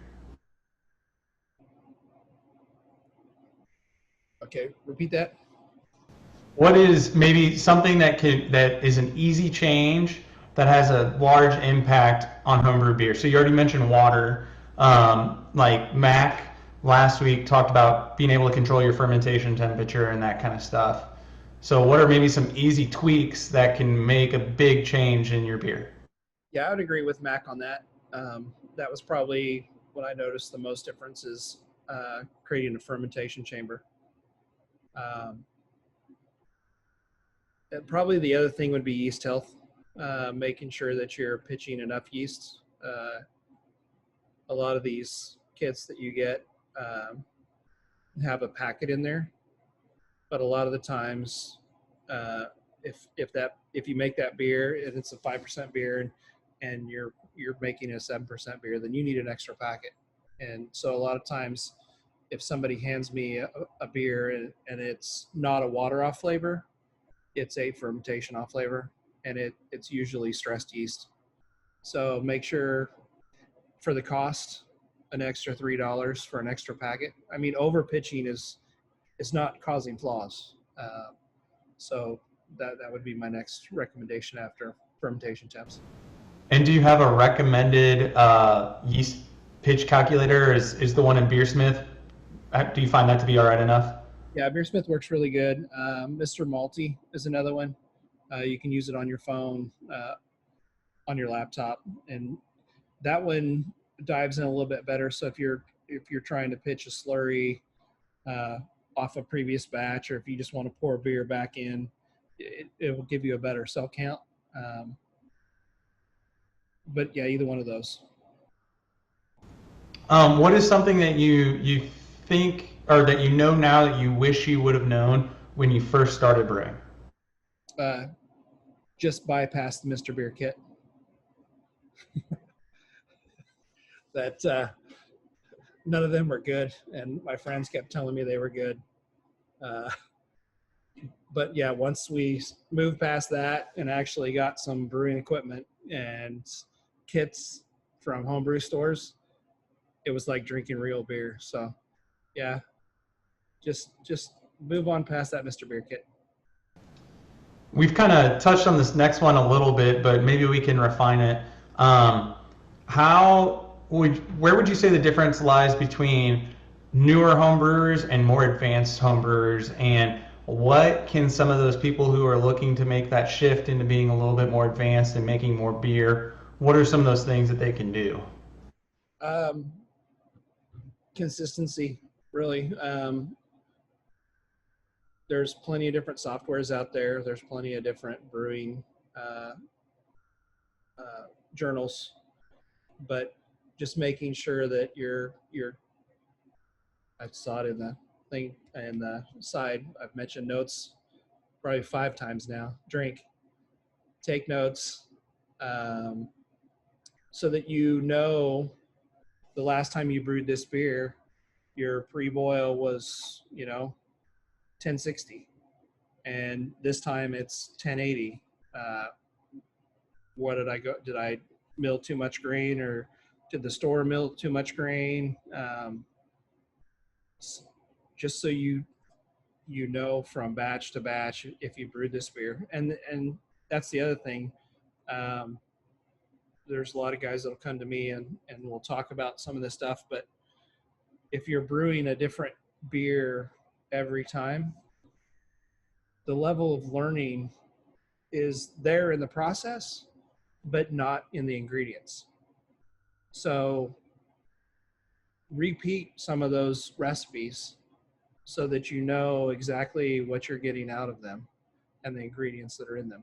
Okay, repeat that. What is maybe something that is an easy change that has a large impact on homebrew beer? So you already mentioned water. Like Mac last week talked about being able to control your fermentation temperature and that kind of stuff. So what are maybe some easy tweaks that can make a big change in your beer? Yeah, I would agree with Mac on that. That was probably what I noticed the most difference is creating a fermentation chamber. Probably the other thing would be yeast health, making sure that you're pitching enough yeast. A lot of these kits that you get have a packet in there, but a lot of the times, if you make that beer and it's a 5% beer and you're making a 7% beer, then you need an extra packet. And so a lot of times, if somebody hands me a beer and it's not a water off flavor, it's a fermentation off flavor, and it's usually stressed yeast. So make sure for the cost, an extra $3 for an extra packet. I mean, over pitching is not causing flaws. So that would be my next recommendation after fermentation temps. And do you have a recommended yeast pitch calculator? Is the one in Beersmith? Do you find that to be all right enough? Yeah, Beersmith works really good. Mr. Malty is another one. You can use it on your phone, on your laptop, and that one dives in a little bit better. So if you're trying to pitch a slurry off a previous batch, or if you just want to pour beer back in, it will give you a better cell count. But yeah, either one of those. What is something that you think or that you know now that you wish you would have known when you first started brewing? Just bypass the Mr. Beer kit. That none of them were good, and my friends kept telling me they were good. But yeah, once we moved past that and actually got some brewing equipment and kits from homebrew stores, it was like drinking real beer. So yeah, just move on past that, Mr. Beer Kit. We've kind of touched on this next one a little bit, but maybe we can refine it. Where would you say the difference lies between newer home brewers and more advanced home brewers, and what can some of those people who are looking to make that shift into being a little bit more advanced and making more beer, what are some of those things that they can do? Consistency, really. There's plenty of different softwares out there. There's plenty of different brewing journals, but just making sure that you're I saw it in the thing and the side. I've mentioned notes probably 5 times now. Drink, take notes, so that you know the last time you brewed this beer, your pre-boil was 1060, and this time it's 1080. What did I go? Did I mill too much grain, or did the store mill too much grain? Just so you know from batch to batch if you brewed this beer, and that's the other thing. There's a lot of guys that'll come to me and we'll talk about some of this stuff, but if you're brewing a different beer every time, the level of learning is there in the process, but not in the ingredients. So repeat some of those recipes so that you know exactly what you're getting out of them and the ingredients that are in them.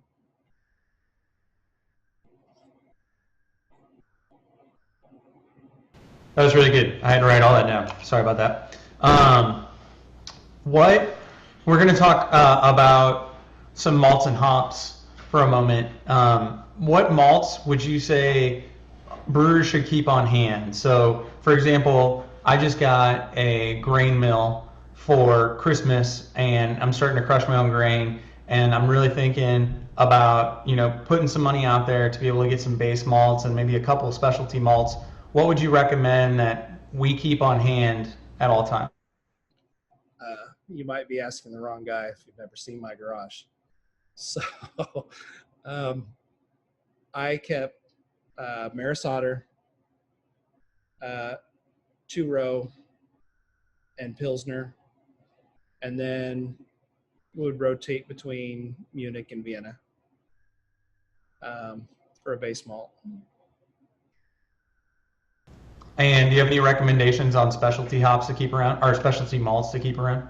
That was really good. I had to write all that down. Sorry about that. What we're going to talk about some malts and hops for a moment. What malts would you say brewers should keep on hand? So, for example, I just got a grain mill for Christmas, and I'm starting to crush my own grain, and I'm really thinking about putting some money out there to be able to get some base malts and maybe a couple of specialty malts. What would you recommend that we keep on hand at all times? You might be asking the wrong guy if you've never seen my garage. So I kept Maris Otter, 2-row, and Pilsner, and then would rotate between Munich and Vienna for a base malt. And do you have any recommendations on specialty hops to keep around, or specialty malts to keep around?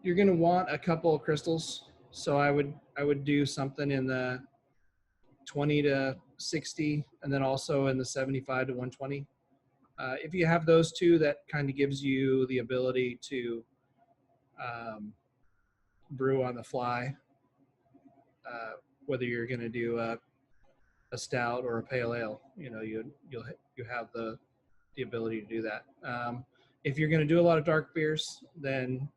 You're going to want a couple of crystals, so I would do something in the 20 to 60, and then also in the 75 to 120. If you have those two, that kind of gives you the ability to brew on the fly, whether you're going to do a stout or a pale ale. You have the ability to do that. If you're going to do a lot of dark beers, then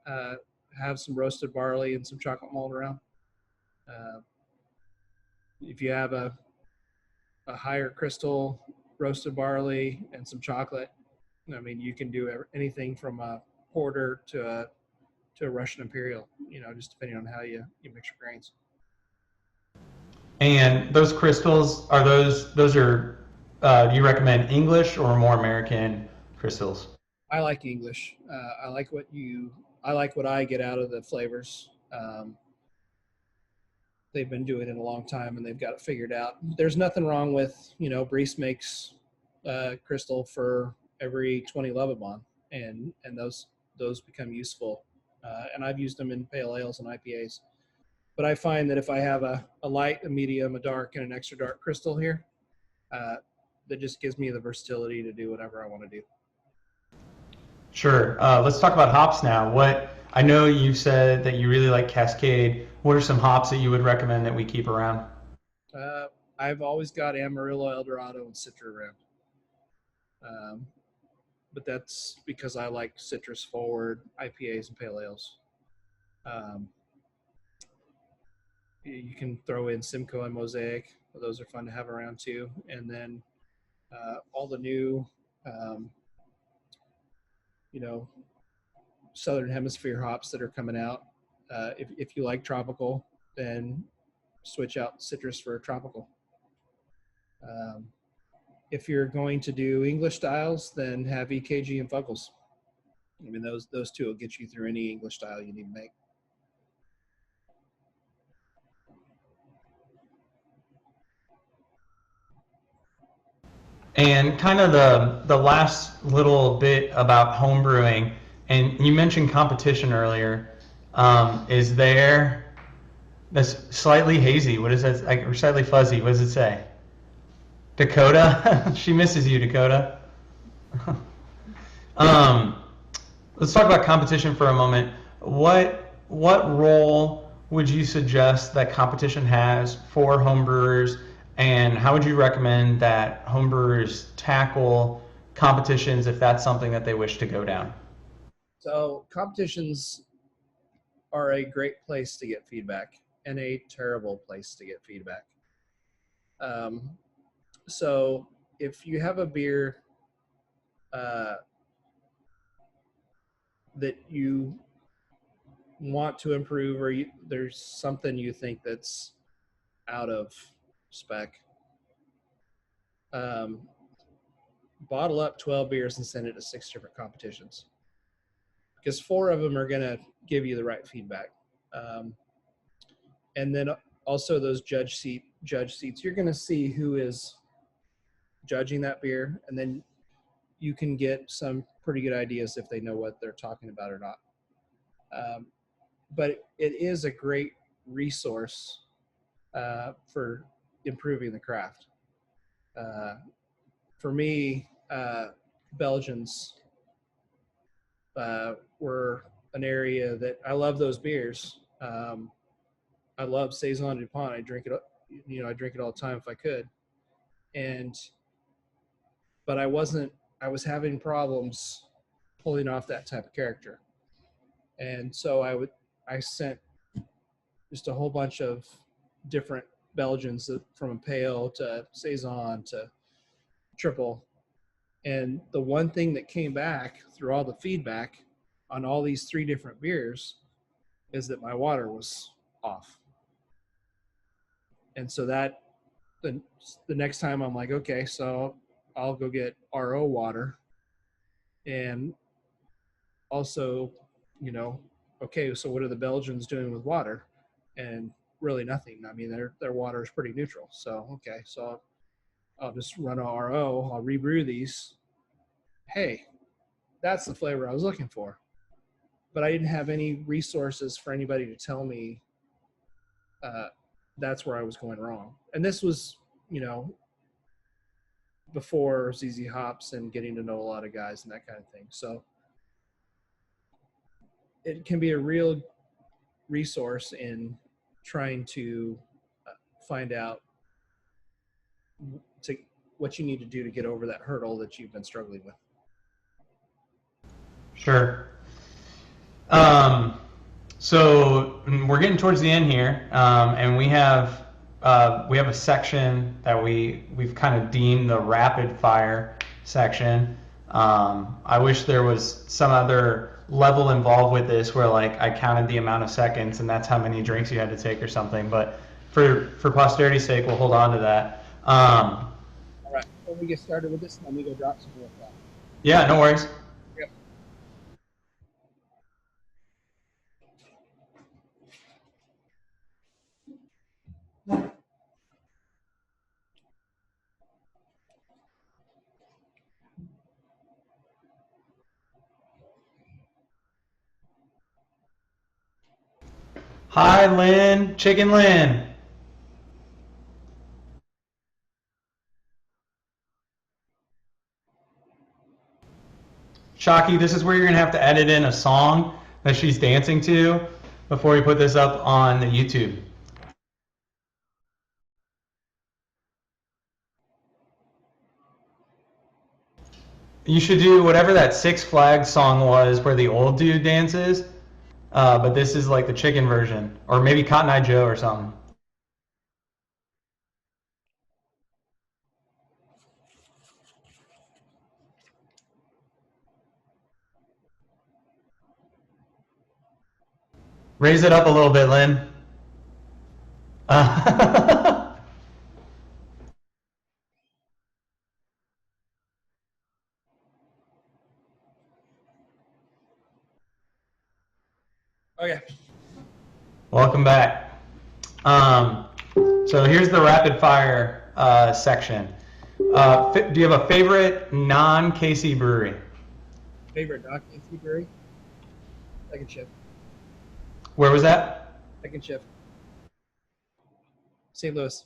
have some roasted barley and some chocolate malt around. If you have a higher crystal roasted barley and some chocolate, I mean, you can do anything from a porter to a Russian Imperial, just depending on how you mix your grains. And those crystals, are those are do you recommend English or more American crystals? I like English. I like what I get out of the flavors. They've been doing it a long time and they've got it figured out. There's nothing wrong with, Brees makes crystal for every 20 Lovibond, and those become useful. And I've used them in pale ales and IPAs. But I find that if I have a light, a medium, a dark, and an extra dark crystal here, that just gives me the versatility to do whatever I want to do. Sure. Let's talk about hops now. I know you said that you really like Cascade. What are some hops that you would recommend that we keep around? I've always got Amarillo, Eldorado, and Citra around. But that's because I like citrus forward IPAs and pale ales. You can throw in Simcoe and Mosaic. Those are fun to have around too. And then all the new Southern Hemisphere hops that are coming out. If you like tropical, then switch out citrus for tropical. If you're going to do English styles, then have EKG and Fuggles. I mean, those two will get you through any English style you need to make. And kind of the last little bit about home brewing, and you mentioned competition earlier. Is there that's slightly hazy? What is that? Or slightly fuzzy? What does it say? Dakota, she misses you, Dakota. um, let's talk about competition for a moment. What role would you suggest that competition has for homebrewers, and how would you recommend that homebrewers tackle competitions if that's something that they wish to go down? So competitions are a great place to get feedback and a terrible place to get feedback. So if you have a beer that you want to improve, or there's something you think that's out of spec, bottle up 12 beers and send it to 6 different competitions, because 4 of them are going to give you the right feedback. And then also those judge seats, you're going to see who is judging that beer, and then you can get some pretty good ideas if they know what they're talking about or not. But it is a great resource for improving the craft. For me, Belgians were an area that I love those beers. I love Saison DuPont. I drink it all the time if I could. But I was having problems pulling off that type of character. And so I sent just a whole bunch of different Belgians, from a pale to Saison to triple. And the one thing that came back through all the feedback on all these 3 different beers is that my water was off. And so that the next time I'm like, okay, so I'll go get RO water. And also, okay, so what are the Belgians doing with water? And really nothing. I mean, their water is pretty neutral. So, okay, so I'll just run a RO, I'll rebrew these. Hey, that's the flavor I was looking for. But I didn't have any resources for anybody to tell me that's where I was going wrong. And this was, before ZZ Hops and getting to know a lot of guys and that kind of thing. So it can be a real resource in trying to find out what you need to do to get over that hurdle that you've been struggling with. Sure. So we're getting towards the end here, and we have a section that we've kind of deemed the rapid fire section. I wish there was some other level involved with this where like I counted the amount of seconds and that's how many drinks you had to take or something. But for posterity's sake, we'll hold on to that. All right. Before we get started with this, let me go drop some more stuff. Yeah, no worries. Yep. Hi, Lynn. Chicken Lynn. Shocky, this is where you're going to have to edit in a song that she's dancing to before we put this up on the YouTube. You should do whatever that Six Flags song was where the old dude dances, but this is like the chicken version. Or maybe Cotton Eye Joe or something. Raise it up a little bit, Lynn. Okay. Welcome back. So here's the rapid fire section. Do you have a favorite non-KC brewery? Favorite non-KC brewery? Second shift. Where was that? Second shift. St. Louis.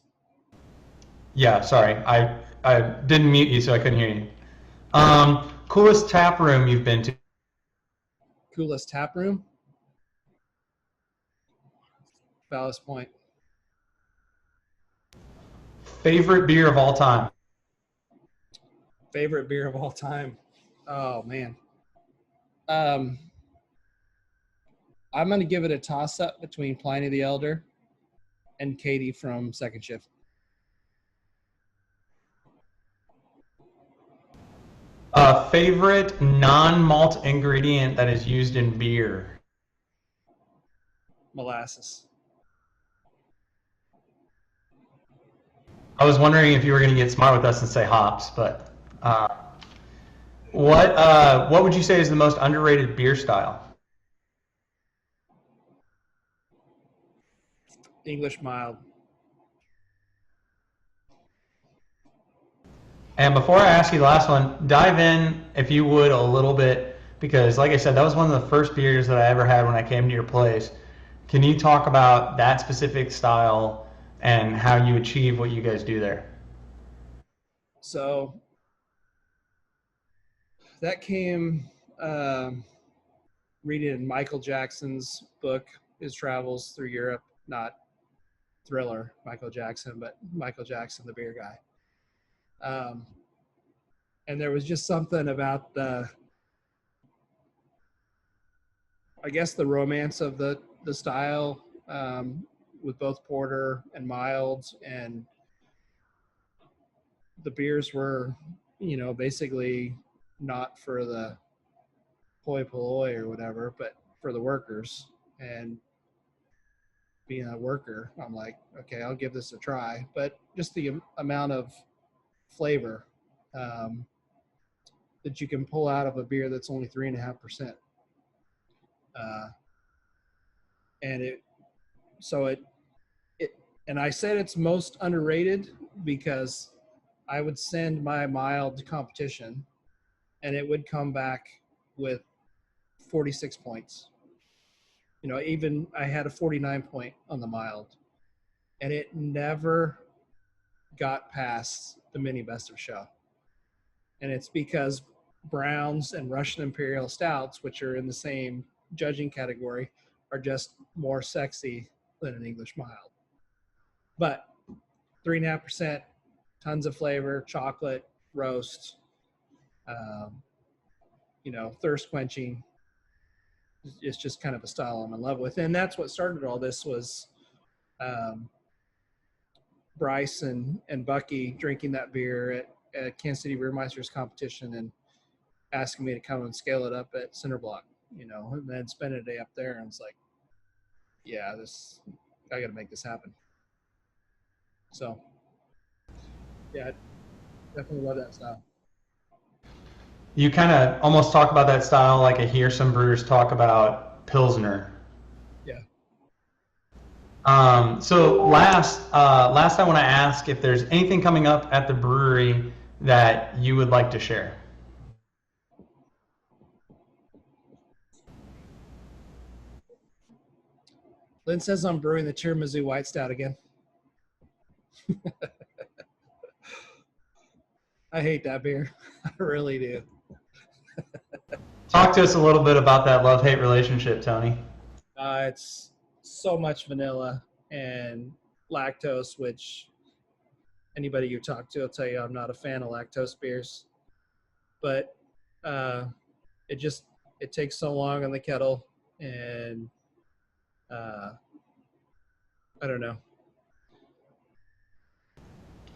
Yeah, sorry. I didn't mute you, so I couldn't hear you. Coolest tap room you've been to? Coolest tap room? Ballast Point. Favorite beer of all time? Favorite beer of all time? Oh, man. I'm going to give it a toss-up between Pliny the Elder and Katie from Second Shift. Favorite non-malt ingredient that is used in beer? Molasses. I was wondering if you were going to get smart with us and say hops, but what would you say is the most underrated beer style? English mild. And before I ask you the last one, dive in, if you would, a little bit, because like I said, that was one of the first beers that I ever had when I came to your place. Can you talk about that specific style and how you achieve what you guys do there? So that came reading Michael Jackson's book, his travels through Europe, not Thriller, Michael Jackson, but Michael Jackson, the beer guy. And there was just something about the romance of the style with both porter and mild, and the beers were, basically not for the hoi polloi or whatever, but for the workers. And being a worker, I'm like, okay, I'll give this a try. But just the amount of flavor that you can pull out of a beer that's only 3.5%. And and I said it's most underrated because I would send my mild to competition and it would come back with 46 points. Even I had a 49 point on the mild, and it never got past the mini best of show. And it's because browns and Russian Imperial stouts, which are in the same judging category, are just more sexy than an English mild. But 3.5%, tons of flavor, chocolate, roast, thirst quenching. It's just kind of a style I'm in love with. And that's what started all this was Bryce and Bucky drinking that beer at Kansas City Brewmeisters competition and asking me to come and scale it up at Center Block, and then spend a day up there. And it's like, yeah, I got to make this happen. So, yeah, definitely love that style. You kind of almost talk about that style like I hear some brewers talk about Pilsner. Yeah. So last I want to ask if there's anything coming up at the brewery that you would like to share. Lynn says I'm brewing the Tiramisu White Stout again. I hate that beer. I really do. Talk to us a little bit about that love-hate relationship, Tony. It's so much vanilla and lactose, which anybody you talk to will tell you I'm not a fan of lactose beers. But it takes so long on the kettle, and I don't know.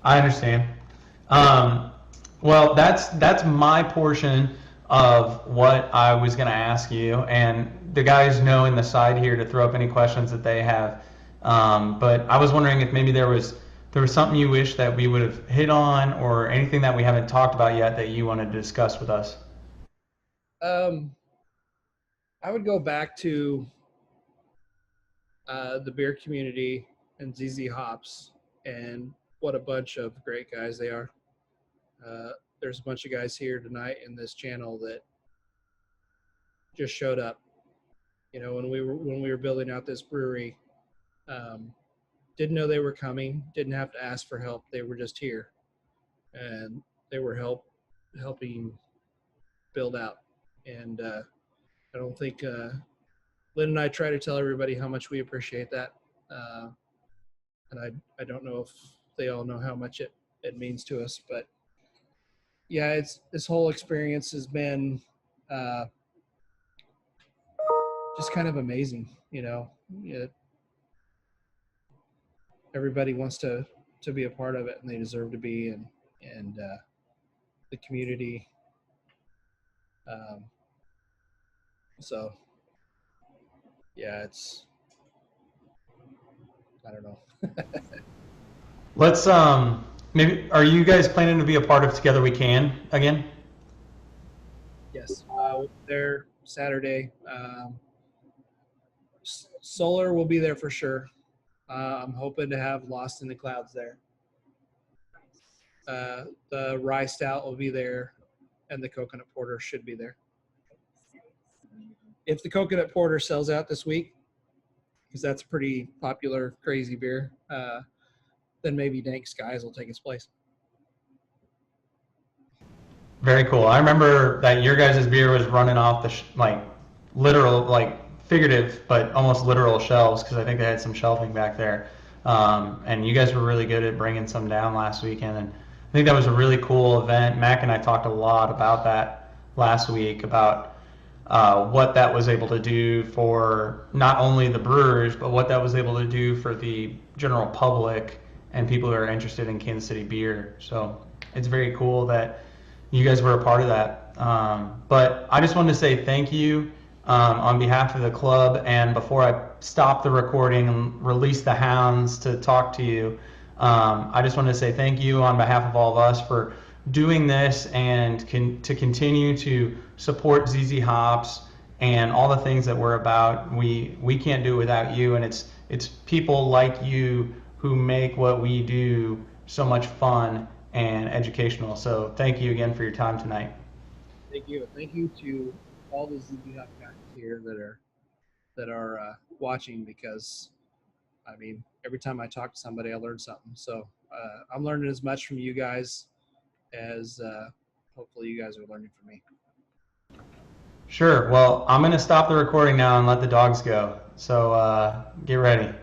I understand. Well, that's my portion of what I was going to ask you, and the guys know in the side here to throw up any questions that they have. But I was wondering if maybe there was something you wish that we would have hit on, or anything that we haven't talked about yet that you wanted to discuss with us. Um, I would go back to the beer community and ZZ Hops, and what a bunch of great guys they are. Uh, there's a bunch of guys here tonight in this channel that just showed up. You know, when we were building out this brewery, um, didn't know they were coming, didn't have to ask for help. They were just here, and they were helping build out. And I don't think Lynn and I try to tell everybody how much we appreciate that. Uh, and I don't know if they all know how much it means to us, but yeah, it's this whole experience has been uh, just kind of amazing. You know, everybody wants to be a part of it, and they deserve to be, and the community. Um, so yeah, it's I don't know. Let's maybe, are you guys planning to be a part of Together We Can again? Yes, there Saturday. Solar will be there for sure. I'm hoping to have Lost in the Clouds there. The Rye Stout will be there, and the Coconut Porter should be there. If the Coconut Porter sells out this week, because that's a pretty popular, crazy beer, then maybe Dank Skies will take its place. Very cool. I remember that your guys' beer was running off the like literal, like figurative, but almost literal shelves, because I think they had some shelving back there. And you guys were really good at bringing some down last weekend, and I think that was a really cool event. Mac and I talked a lot about that last week, about what that was able to do for not only the brewers, but what that was able to do for the general public and people who are interested in Kansas City beer. So it's very cool that you guys were a part of that. But I just wanted to say thank you on behalf of the club. And before I stop the recording and release the hounds to talk to you, I just wanted to say thank you on behalf of all of us for doing this, and to continue to support ZZ Hops and all the things that we're about. We can't do it without you, and it's people like you who make what we do so much fun and educational. So thank you again for your time tonight. Thank you. Thank you to all the ZB Hop guys here that are watching, because I mean, every time I talk to somebody, I learn something. So I'm learning as much from you guys as hopefully you guys are learning from me. Sure. Well, I'm going to stop the recording now and let the dogs go. So get ready.